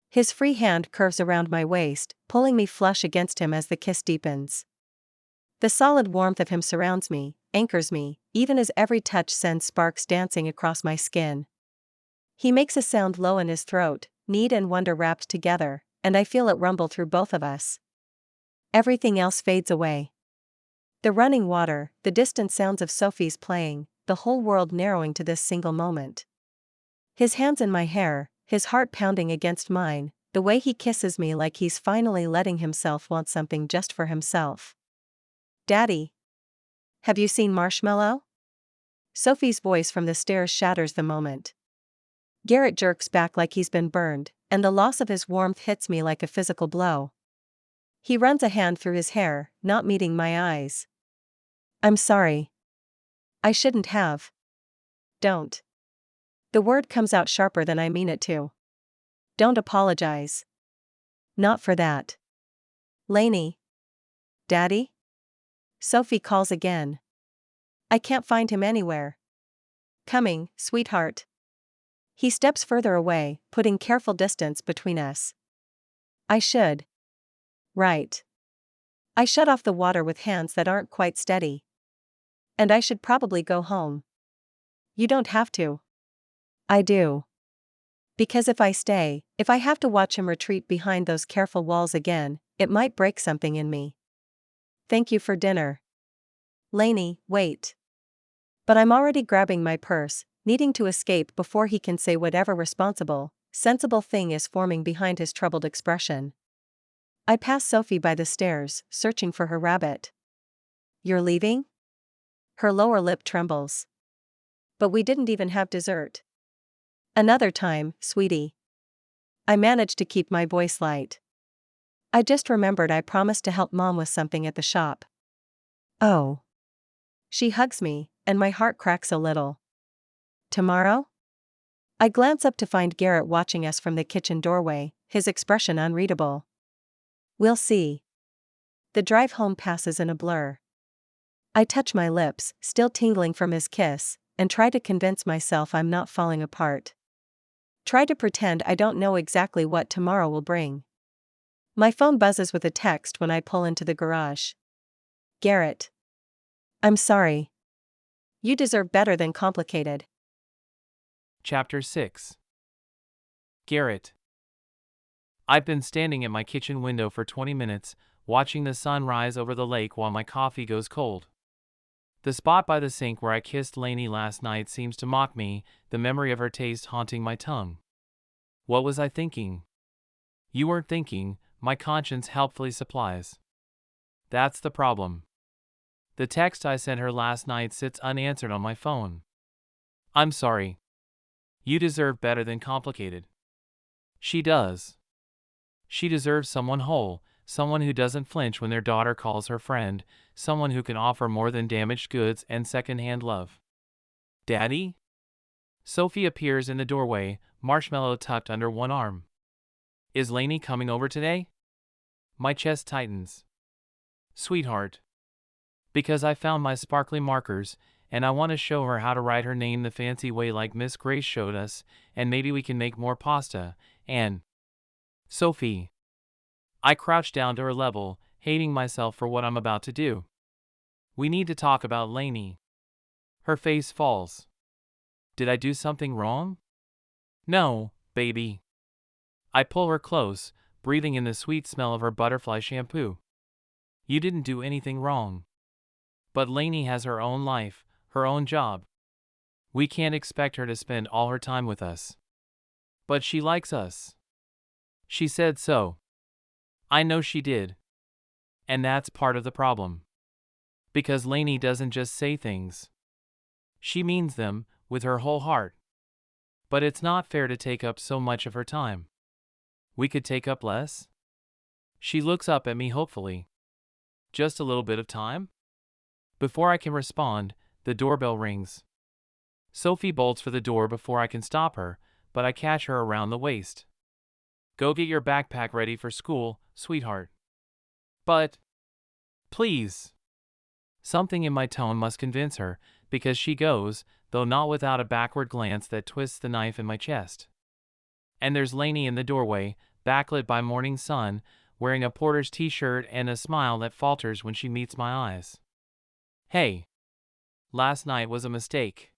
His free hand curves around my waist, pulling me flush against him as the kiss deepens. The solid warmth of him surrounds me, anchors me, even as every touch sends sparks dancing across my skin. He makes a sound low in his throat, need and wonder wrapped together, and I feel it rumble through both of us. Everything else fades away. The running water, the distant sounds of Sophie's playing, the whole world narrowing to this single moment. His hands in my hair, his heart pounding against mine, the way he kisses me like he's finally letting himself want something just for himself. Daddy. Have you seen Marshmallow? Sophie's voice from the stairs shatters the moment. Garrett jerks back like he's been burned, and the loss of his warmth hits me like a physical blow. He runs a hand through his hair, not meeting my eyes. I'm sorry. I shouldn't have. Don't. The word comes out sharper than I mean it to. Don't apologize. Not for that. Lainey. Daddy? Sophie calls again. I can't find him anywhere. Coming, sweetheart. He steps further away, putting careful distance between us. I should. Right. I shut off the water with hands that aren't quite steady. And I should probably go home. You don't have to. I do. Because if I stay, if I have to watch him retreat behind those careful walls again, it might break something in me. Thank you for dinner. Lainey, wait. But I'm already grabbing my purse, needing to escape before he can say whatever responsible, sensible thing is forming behind his troubled expression. I pass Sophie by the stairs, searching for her rabbit. You're leaving? Her lower lip trembles. But we didn't even have dessert. Another time, sweetie. I managed to keep my voice light. I just remembered I promised to help Mom with something at the shop. Oh. She hugs me, and my heart cracks a little. Tomorrow? I glance up to find Garrett watching us from the kitchen doorway, his expression unreadable. We'll see. The drive home passes in a blur. I touch my lips, still tingling from his kiss, and try to convince myself I'm not falling apart. Try to pretend I don't know exactly what tomorrow will bring. My phone buzzes with a text when I pull into the garage. Garrett. I'm sorry. You deserve better than complicated. Chapter 6. Garrett. I've been standing at my kitchen window for 20 minutes, watching the sun rise over the lake while my coffee goes cold. The spot by the sink where I kissed Lainey last night seems to mock me, the memory of her taste haunting my tongue. What was I thinking? You weren't thinking, my conscience helpfully supplies. That's the problem. The text I sent her last night sits unanswered on my phone. I'm sorry. You deserve better than complicated. She does. She deserves someone whole, someone who doesn't flinch when their daughter calls her friend, someone who can offer more than damaged goods and second-hand love. Daddy? Sophie appears in the doorway, marshmallow tucked under one arm. Is Lainey coming over today? My chest tightens. Sweetheart. Because I found my sparkly markers, and I want to show her how to write her name the fancy way like Miss Grace showed us, and maybe we can make more pasta, and… Sophie. I crouch down to her level, hating myself for what I'm about to do. We need to talk about Lainey. Her face falls. Did I do something wrong? No, baby. I pull her close, breathing in the sweet smell of her butterfly shampoo. You didn't do anything wrong. But Lainey has her own life, her own job. We can't expect her to spend all her time with us. But she likes us. She said so. I know she did. And that's part of the problem. Because Lainey doesn't just say things. She means them, with her whole heart. But it's not fair to take up so much of her time. We could take up less? She looks up at me hopefully. Just a little bit of time? Before I can respond, the doorbell rings. Sophie bolts for the door before I can stop her, but I catch her around the waist. Go get your backpack ready for school, sweetheart. But… please. Something in my tone must convince her, because she goes, though not without a backward glance that twists the knife in my chest. And there's Lainey in the doorway, backlit by morning sun, wearing a Porter's t-shirt and a smile that falters when she meets my eyes. Hey. Last night was a mistake.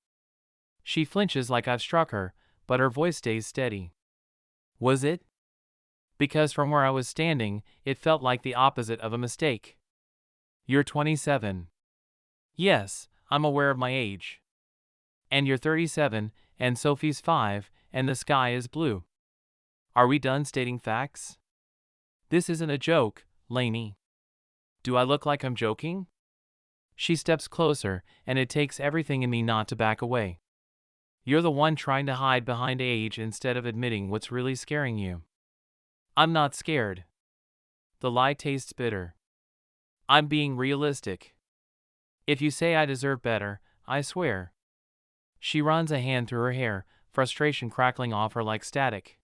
She flinches like I've struck her, but her voice stays steady. Was it? Because from where I was standing, it felt like the opposite of a mistake. You're 27. Yes, I'm aware of my age. And you're 37, and Sophie's 5, and the sky is blue. Are we done stating facts? This isn't a joke, Lainey. Do I look like I'm joking? She steps closer, and it takes everything in me not to back away. You're the one trying to hide behind age instead of admitting what's really scaring you. I'm not scared. The lie tastes bitter. I'm being realistic. If you say I deserve better, I swear. She runs a hand through her hair, frustration crackling off her like static.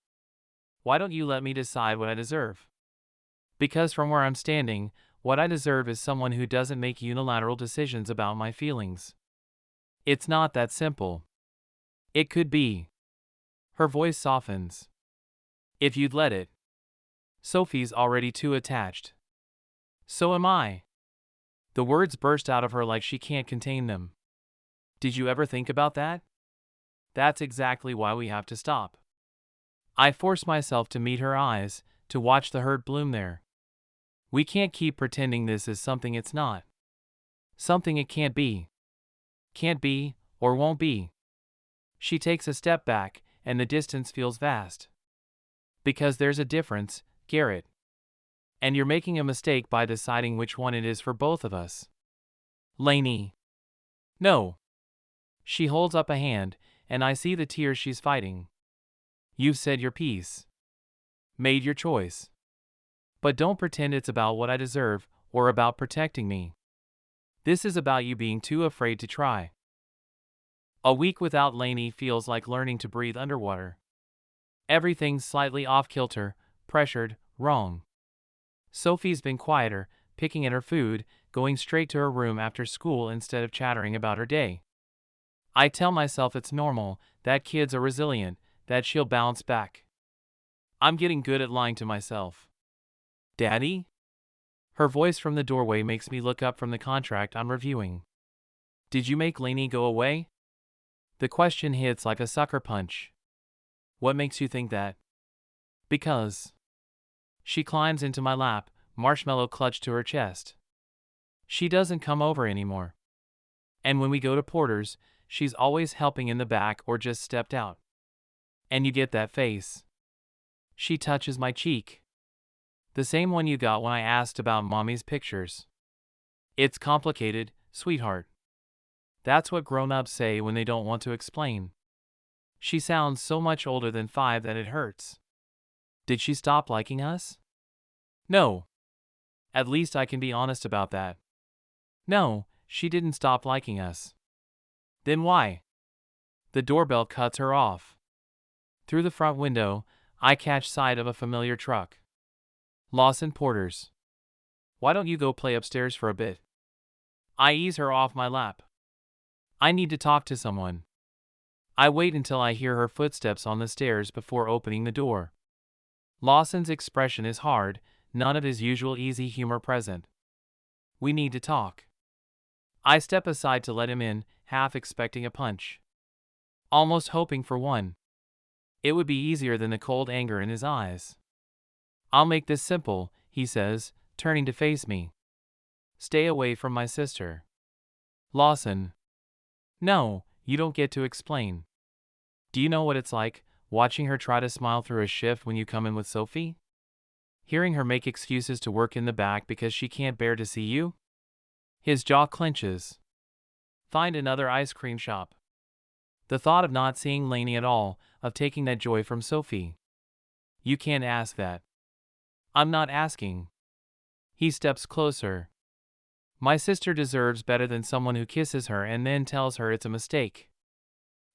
Why don't you let me decide what I deserve? Because from where I'm standing, what I deserve is someone who doesn't make unilateral decisions about my feelings. It's not that simple. It could be. Her voice softens. If you'd let it. Sophie's already too attached. So am I. The words burst out of her like she can't contain them. Did you ever think about that? That's exactly why we have to stop. I force myself to meet her eyes, to watch the hurt bloom there. We can't keep pretending this is something it's not. Something it can't be. Can't be, or won't be. She takes a step back, and the distance feels vast. Because there's a difference, Garrett. And you're making a mistake by deciding which one it is for both of us. Lainey. No. She holds up a hand, and I see the tears she's fighting. You've said your piece. Made your choice. But don't pretend it's about what I deserve or about protecting me. This is about you being too afraid to try. A week without Lainey feels like learning to breathe underwater. Everything's slightly off kilter, pressured, wrong. Sophie's been quieter, picking at her food, going straight to her room after school instead of chattering about her day. I tell myself it's normal, that kids are resilient, that she'll bounce back. I'm getting good at lying to myself. Daddy? Her voice from the doorway makes me look up from the contract I'm reviewing. Did you make Lainey go away? The question hits like a sucker punch. What makes you think that? Because. She climbs into my lap, marshmallow clutched to her chest. She doesn't come over anymore. And when we go to Porter's, she's always helping in the back or just stepped out. And you get that face. She touches my cheek. The same one you got when I asked about Mommy's pictures. It's complicated, sweetheart. That's what grown-ups say when they don't want to explain. She sounds so much older than 5 that it hurts. Did she stop liking us? No. At least I can be honest about that. No, she didn't stop liking us. Then why? The doorbell cuts her off. Through the front window, I catch sight of a familiar truck. Lawson Porter's. Why don't you go play upstairs for a bit? I ease her off my lap. I need to talk to someone. I wait until I hear her footsteps on the stairs before opening the door. Lawson's expression is hard, none of his usual easy humor present. We need to talk. I step aside to let him in, half expecting a punch. Almost hoping for one. It would be easier than the cold anger in his eyes. I'll make this simple, he says, turning to face me. Stay away from my sister. Lawson. No, you don't get to explain. Do you know what it's like, watching her try to smile through a shift when you come in with Sophie? Hearing her make excuses to work in the back because she can't bear to see you? His jaw clenches. Find another ice cream shop. The thought of not seeing Lainey at all, of taking that joy from Sophie. You can't ask that. I'm not asking. He steps closer. My sister deserves better than someone who kisses her and then tells her it's a mistake.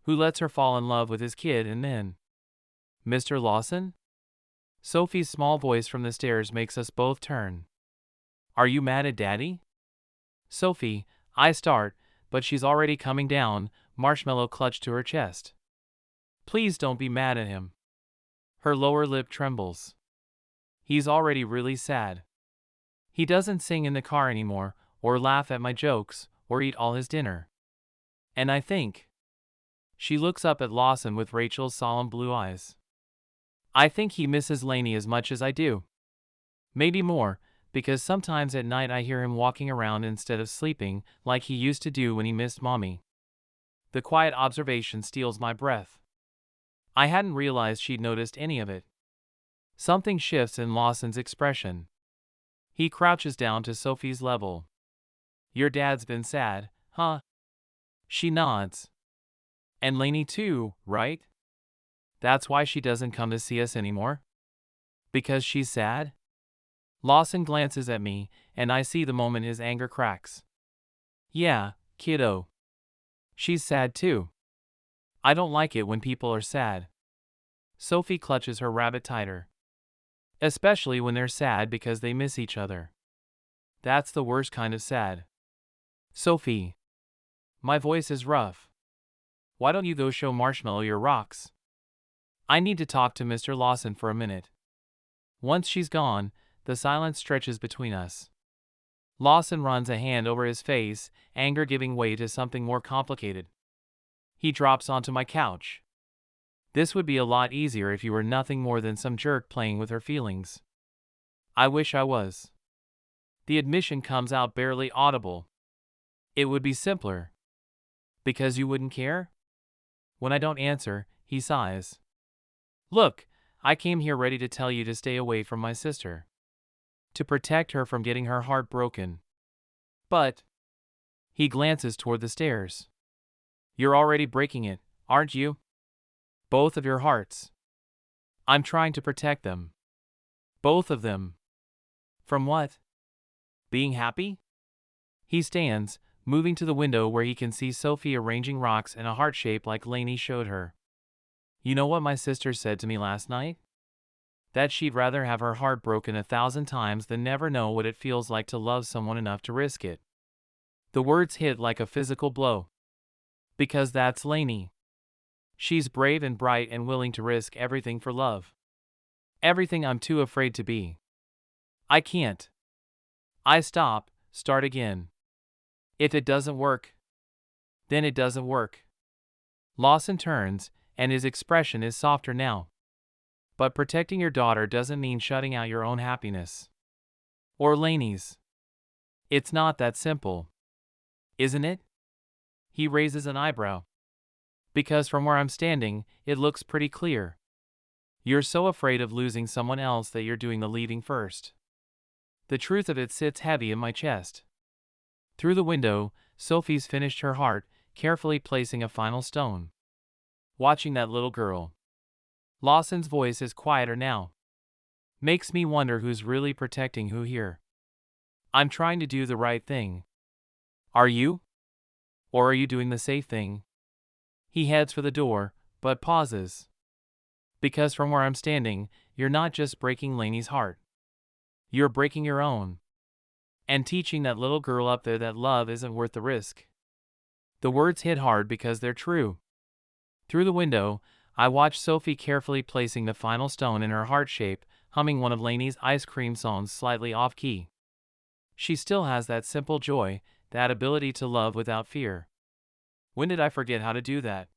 Who lets her fall in love with his kid and then. Mr. Lawson? Sophie's small voice from the stairs makes us both turn. Are you mad at Daddy? Sophie, I start, but she's already coming down, marshmallow clutched to her chest. Please don't be mad at him. Her lower lip trembles. He's already really sad. He doesn't sing in the car anymore, or laugh at my jokes, or eat all his dinner. And I think. She looks up at Lawson with Rachel's solemn blue eyes. I think he misses Lainey as much as I do. Maybe more, because sometimes at night I hear him walking around instead of sleeping, like he used to do when he missed Mommy. The quiet observation steals my breath. I hadn't realized she'd noticed any of it. Something shifts in Lawson's expression. He crouches down to Sophie's level. Your dad's been sad, huh? She nods. And Lainey too, right? That's why she doesn't come to see us anymore? Because she's sad? Lawson glances at me, and I see the moment his anger cracks. Yeah, kiddo. She's sad too. I don't like it when people are sad. Sophie clutches her rabbit tighter. Especially when they're sad because they miss each other. That's the worst kind of sad. Sophie. My voice is rough. Why don't you go show Marshmallow your rocks? I need to talk to Mr. Lawson for a minute. Once she's gone, the silence stretches between us. Lawson runs a hand over his face, anger giving way to something more complicated. He drops onto my couch. This would be a lot easier if you were nothing more than some jerk playing with her feelings. I wish I was. The admission comes out barely audible. It would be simpler. Because you wouldn't care? When I don't answer, he sighs. Look, I came here ready to tell you to stay away from my sister. To protect her from getting her heart broken. But. He glances toward the stairs. You're already breaking it, aren't you? Both of your hearts. I'm trying to protect them. Both of them. From what? Being happy? He stands, moving to the window where he can see Sophie arranging rocks in a heart shape like Lainey showed her. You know what my sister said to me last night? That she'd rather have her heart broken 1,000 times than never know what it feels like to love someone enough to risk it. The words hit like a physical blow. Because that's Lainey. She's brave and bright and willing to risk everything for love. Everything I'm too afraid to be. I can't. I start again. If it doesn't work, then it doesn't work. Lawson turns, and his expression is softer now. But protecting your daughter doesn't mean shutting out your own happiness. Or Lainey's. It's not that simple. Isn't it? He raises an eyebrow. Because from where I'm standing, it looks pretty clear. You're so afraid of losing someone else that you're doing the leaving first. The truth of it sits heavy in my chest. Through the window, Sophie's finished her heart, carefully placing a final stone. Watching that little girl. Lawson's voice is quieter now. Makes me wonder who's really protecting who here. I'm trying to do the right thing. Are you? Or are you doing the safe thing? He heads for the door, but pauses. Because from where I'm standing, you're not just breaking Lainey's heart. You're breaking your own. And teaching that little girl up there that love isn't worth the risk. The words hit hard because they're true. Through the window, I watch Sophie carefully placing the final stone in her heart shape, humming one of Lainey's ice cream songs slightly off-key. She still has that simple joy, that ability to love without fear. When did I forget how to do that?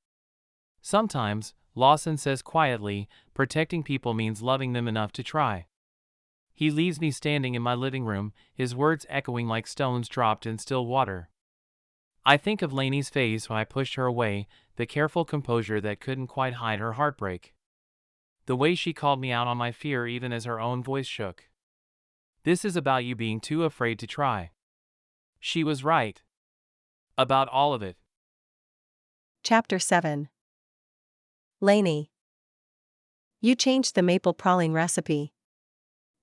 Sometimes, Lawson says quietly, protecting people means loving them enough to try. He leaves me standing in my living room, his words echoing like stones dropped in still water. I think of Lainey's face when I pushed her away, the careful composure that couldn't quite hide her heartbreak. The way she called me out on my fear even as her own voice shook. This is about you being too afraid to try. She was right. About all of it. Chapter 7. Lainey. You changed the maple praline recipe.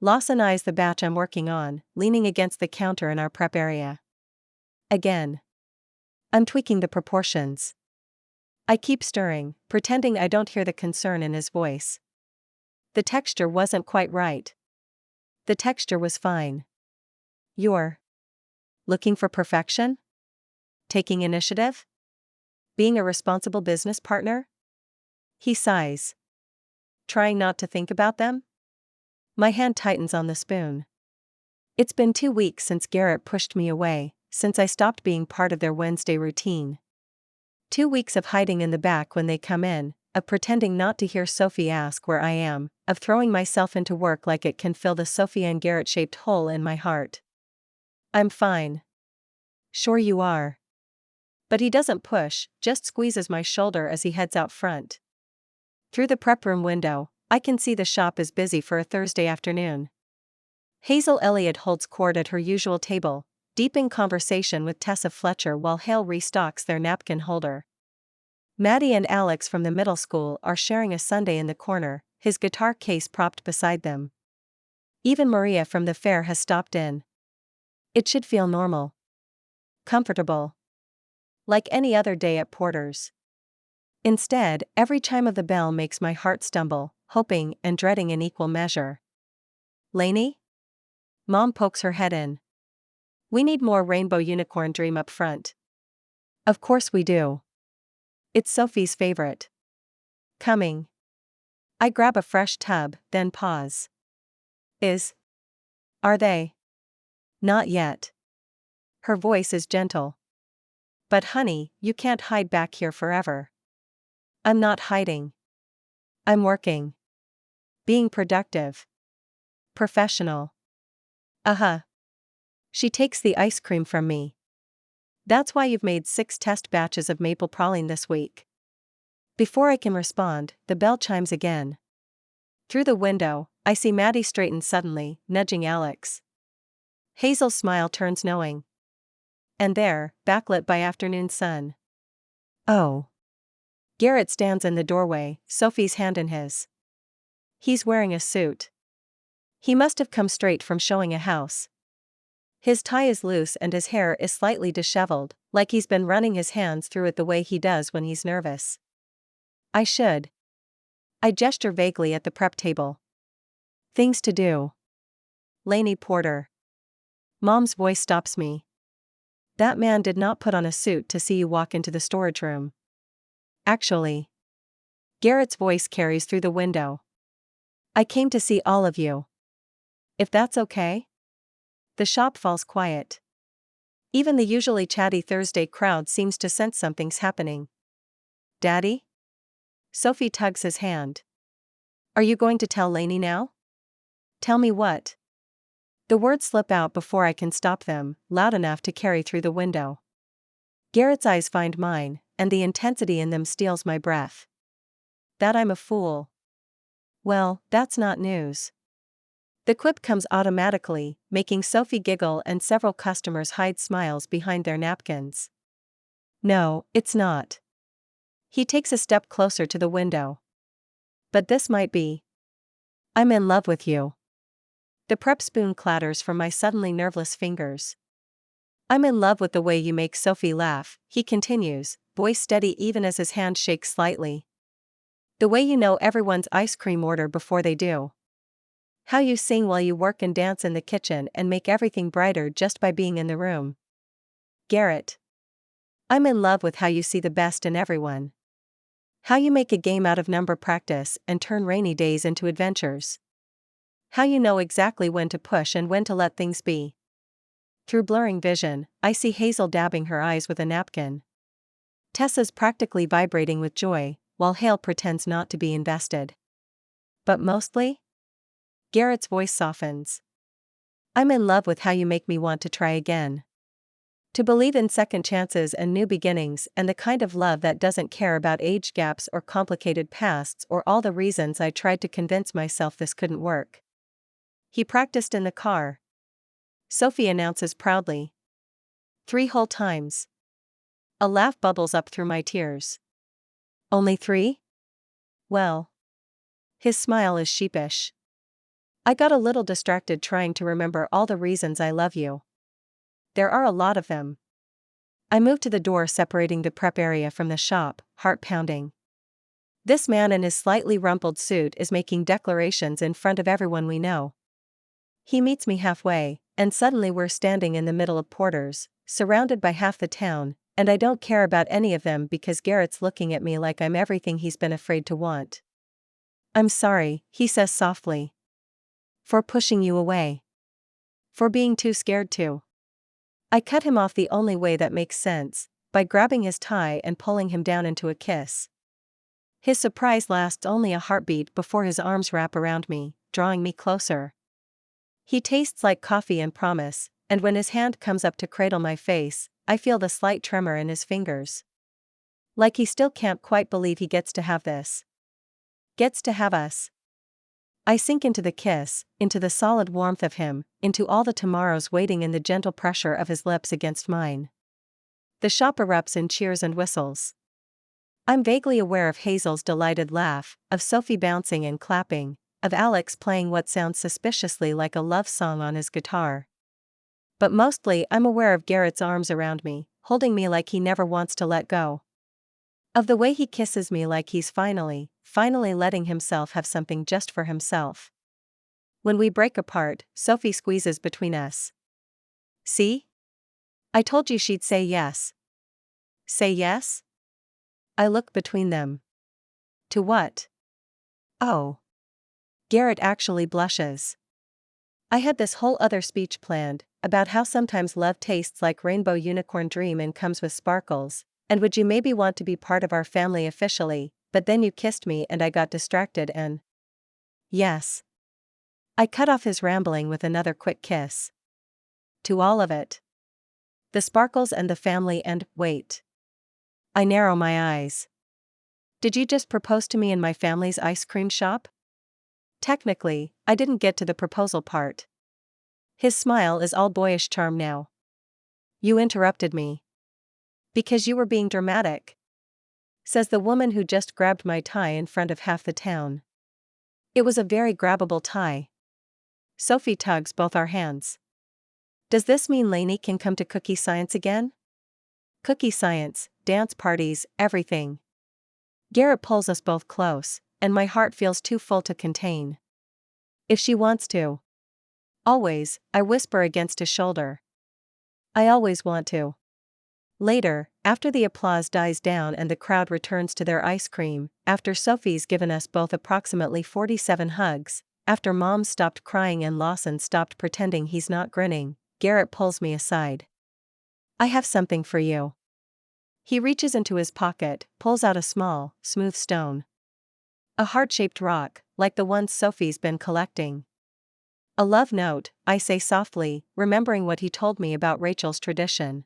Lawson eyes the batch I'm working on, leaning against the counter in our prep area. Again. I'm tweaking the proportions. I keep stirring, pretending I don't hear the concern in his voice. The texture wasn't quite right. The texture was fine. You're looking for perfection? Taking initiative? Being a responsible business partner? He sighs. Trying not to think about them? My hand tightens on the spoon. It's been 2 weeks since Garrett pushed me away, since I stopped being part of their Wednesday routine. 2 weeks of hiding in the back when they come in, of pretending not to hear Sophie ask where I am, of throwing myself into work like it can fill the Sophie and Garrett-shaped hole in my heart. I'm fine. Sure you are. But he doesn't push, just squeezes my shoulder as he heads out front. Through the prep room window, I can see the shop is busy for a Thursday afternoon. Hazel Elliott holds court at her usual table, deep in conversation with Tessa Fletcher while Hale restocks their napkin holder. Maddie and Alex from the middle school are sharing a sundae in the corner, his guitar case propped beside them. Even Maria from the fair has stopped in. It should feel normal. Comfortable. Like any other day at Porter's. Instead, every chime of the bell makes my heart stumble, hoping and dreading in equal measure. Lainey? Mom pokes her head in. We need more rainbow unicorn dream up front. Of course we do. It's Sophie's favorite. Coming. I grab a fresh tub, then pause. Are they? Not yet. Her voice is gentle. But honey, you can't hide back here forever. I'm not hiding. I'm working. Being productive. Professional. She takes the ice cream from me. That's why you've made 6 test batches of maple praline this week. Before I can respond, the bell chimes again. Through the window, I see Maddie straighten suddenly, nudging Alex. Hazel's smile turns knowing. And there, backlit by afternoon sun. Oh. Garrett stands in the doorway, Sophie's hand in his. He's wearing a suit. He must have come straight from showing a house. His tie is loose and his hair is slightly disheveled, like he's been running his hands through it the way he does when he's nervous. I gesture vaguely at the prep table. Things to do. Lainey Porter. Mom's voice stops me. That man did not put on a suit to see you walk into the storage room. Actually. Garrett's voice carries through the window. I came to see all of you. If that's okay? The shop falls quiet. Even the usually chatty Thursday crowd seems to sense something's happening. Daddy? Sophie tugs his hand. Are you going to tell Lainey now? Tell me what? The words slip out before I can stop them, loud enough to carry through the window. Garrett's eyes find mine, and the intensity in them steals my breath. That I'm a fool. Well, that's not news. The quip comes automatically, making Sophie giggle and several customers hide smiles behind their napkins. No, it's not. He takes a step closer to the window. But this might be. I'm in love with you. The prep spoon clatters from my suddenly nerveless fingers. I'm in love with the way you make Sophie laugh, he continues, voice steady even as his hand shakes slightly. The way you know everyone's ice cream order before they do. How you sing while you work and dance in the kitchen and make everything brighter just by being in the room. Garrett. I'm in love with how you see the best in everyone. How you make a game out of number practice and turn rainy days into adventures. How you know exactly when to push and when to let things be. Through blurring vision, I see Hazel dabbing her eyes with a napkin. Tessa's practically vibrating with joy, while Hale pretends not to be invested. But mostly? Garrett's voice softens. I'm in love with how you make me want to try again. To believe in second chances and new beginnings and the kind of love that doesn't care about age gaps or complicated pasts or all the reasons I tried to convince myself this couldn't work. He practiced in the car. Sophie announces proudly. 3 whole times. A laugh bubbles up through my tears. Only 3? Well. His smile is sheepish. I got a little distracted trying to remember all the reasons I love you. There are a lot of them. I move to the door separating the prep area from the shop, heart pounding. This man in his slightly rumpled suit is making declarations in front of everyone we know. He meets me halfway, and suddenly we're standing in the middle of Porter's, surrounded by half the town, and I don't care about any of them because Garrett's looking at me like I'm everything he's been afraid to want. I'm sorry, he says softly. For pushing you away. For being too scared to. I cut him off the only way that makes sense, by grabbing his tie and pulling him down into a kiss. His surprise lasts only a heartbeat before his arms wrap around me, drawing me closer. He tastes like coffee and promise, and when his hand comes up to cradle my face, I feel the slight tremor in his fingers. Like he still can't quite believe he gets to have this. Gets to have us. I sink into the kiss, into the solid warmth of him, into all the tomorrows waiting in the gentle pressure of his lips against mine. The shop erupts in cheers and whistles. I'm vaguely aware of Hazel's delighted laugh, of Sophie bouncing and clapping, of Alex playing what sounds suspiciously like a love song on his guitar. But mostly I'm aware of Garrett's arms around me, holding me like he never wants to let go. Of the way he kisses me like he's finally letting himself have something just for himself. When we break apart, Sophie squeezes between us. See? I told you she'd say yes. Say yes? I look between them. To what? Oh. Garrett actually blushes. I had this whole other speech planned, about how sometimes love tastes like rainbow unicorn dream and comes with sparkles, and would you maybe want to be part of our family officially, but then you kissed me and I got distracted and… Yes. I cut off his rambling with another quick kiss. To all of it. The sparkles and the family and, wait. I narrow my eyes. Did you just propose to me in my family's ice cream shop? Technically, I didn't get to the proposal part. His smile is all boyish charm now. You interrupted me. Because you were being dramatic. says the woman who just grabbed my tie in front of half the town. It was a very grabbable tie. Sophie tugs both our hands. Does this mean Lainey can come to cookie science again? Cookie science, dance parties, everything. Garrett pulls us both close, and my heart feels too full to contain. If she wants to. Always, I whisper against his shoulder. I always want to. Later, after the applause dies down and the crowd returns to their ice cream, after Sophie's given us both approximately 47 hugs, after Mom stopped crying and Lawson stopped pretending he's not grinning, Garrett pulls me aside. I have something for you. He reaches into his pocket, pulls out a small, smooth stone. A heart-shaped rock, like the ones Sophie's been collecting. A love note, I say softly, remembering what he told me about Rachel's tradition.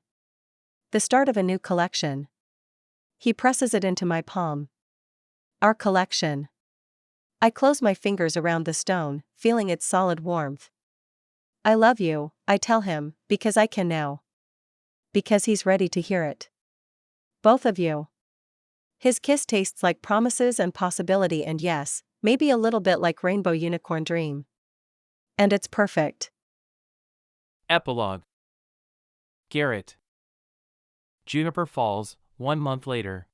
The start of a new collection. He presses it into my palm. Our collection. I close my fingers around the stone, feeling its solid warmth. I love you, I tell him, because I can now. Because he's ready to hear it. Both of you. His kiss tastes like promises and possibility, and yes, maybe a little bit like Rainbow Unicorn Dream. And it's perfect. Epilogue. Garrett. Juniper Falls, 1 month later.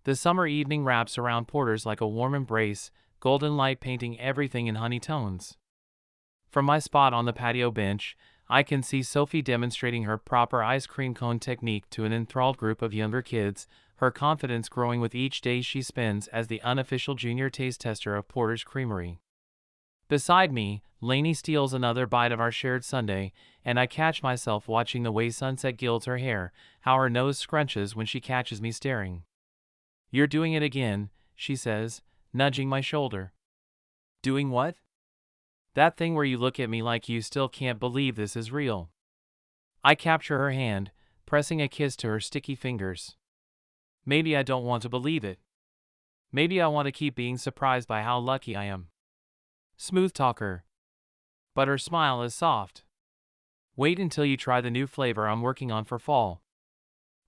The summer evening wraps around Porter's like a warm embrace, golden light painting everything in honey tones. From my spot on the patio bench, I can see Sophie demonstrating her proper ice cream cone technique to an enthralled group of younger kids, her confidence growing with each day she spends as the unofficial junior taste tester of Porter's Creamery. Beside me, Lainey steals another bite of our shared sundae, and I catch myself watching the way sunset gilds her hair, how her nose scrunches when she catches me staring. "You're doing it again," she says, nudging my shoulder. "Doing what?" "That thing where you look at me like you still can't believe this is real." I capture her hand, pressing a kiss to her sticky fingers. Maybe I don't want to believe it. Maybe I want to keep being surprised by how lucky I am. Smooth talker. But her smile is soft. "Wait until you try the new flavor I'm working on for fall.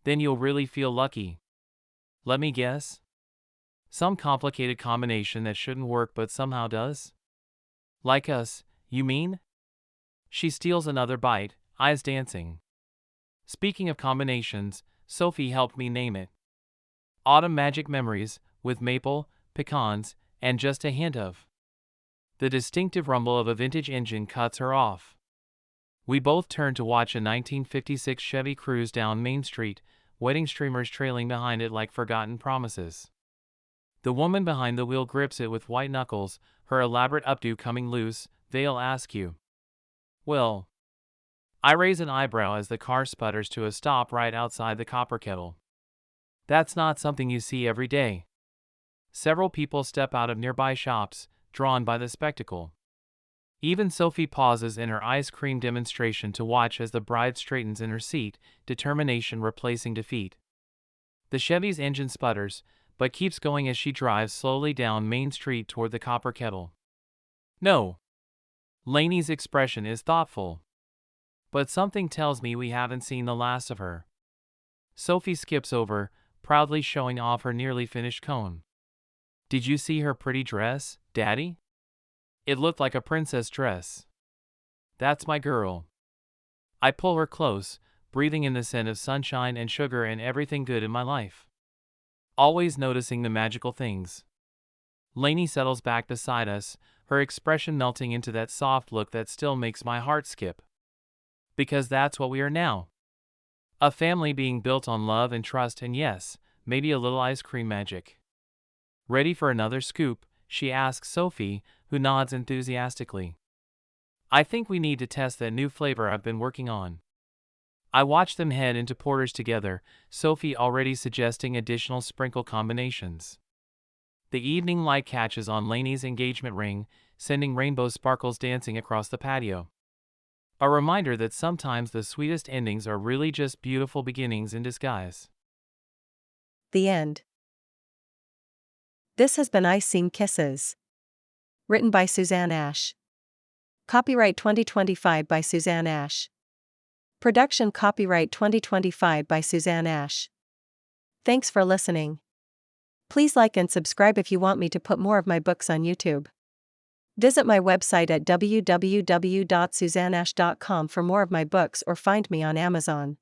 Then you'll really feel lucky." Let me guess. Some complicated combination that shouldn't work but somehow does? Like us, you mean? She steals another bite, eyes dancing. Speaking of combinations, Sophie helped me name it. Autumn Magic Memories, with maple, pecans, and just a hint of. The distinctive rumble of a vintage engine cuts her off. We both turn to watch a 1956 Chevy cruise down Main Street, wedding streamers trailing behind it like forgotten promises. The woman behind the wheel grips it with white knuckles, her elaborate updo coming loose. "They'll ask you." "Well." I raise an eyebrow as the car sputters to a stop right outside the copper kettle. That's not something you see every day. Several people step out of nearby shops, drawn by the spectacle. Even Sophie pauses in her ice cream demonstration to watch as the bride straightens in her seat, determination replacing defeat. The Chevy's engine sputters, but keeps going as she drives slowly down Main Street toward the copper kettle. "No." Lainey's expression is thoughtful. But something tells me we haven't seen the last of her. Sophie skips over, proudly showing off her nearly finished cone. "Did you see her pretty dress, Daddy? It looked like a princess dress." "That's my girl." I pull her close, breathing in the scent of sunshine and sugar and everything good in my life. Always noticing the magical things. Lainey settles back beside us, her expression melting into that soft look that still makes my heart skip. Because that's what we are now. A family being built on love and trust, and yes, maybe a little ice cream magic. "Ready for another scoop?" she asks Sophie, who nods enthusiastically. "I think we need to test that new flavor I've been working on." I watch them head into Porter's together, Sophie already suggesting additional sprinkle combinations. The evening light catches on Lainey's engagement ring, sending rainbow sparkles dancing across the patio. A reminder that sometimes the sweetest endings are really just beautiful beginnings in disguise. The end. This has been Ice Seam Kisses. Written by Susanne Ash. Copyright 2025 by Susanne Ash. Production copyright 2025 by Susanne Ash. Thanks for listening. Please like and subscribe if you want me to put more of my books on YouTube. Visit my website at www.susannash.com for more of my books or find me on Amazon.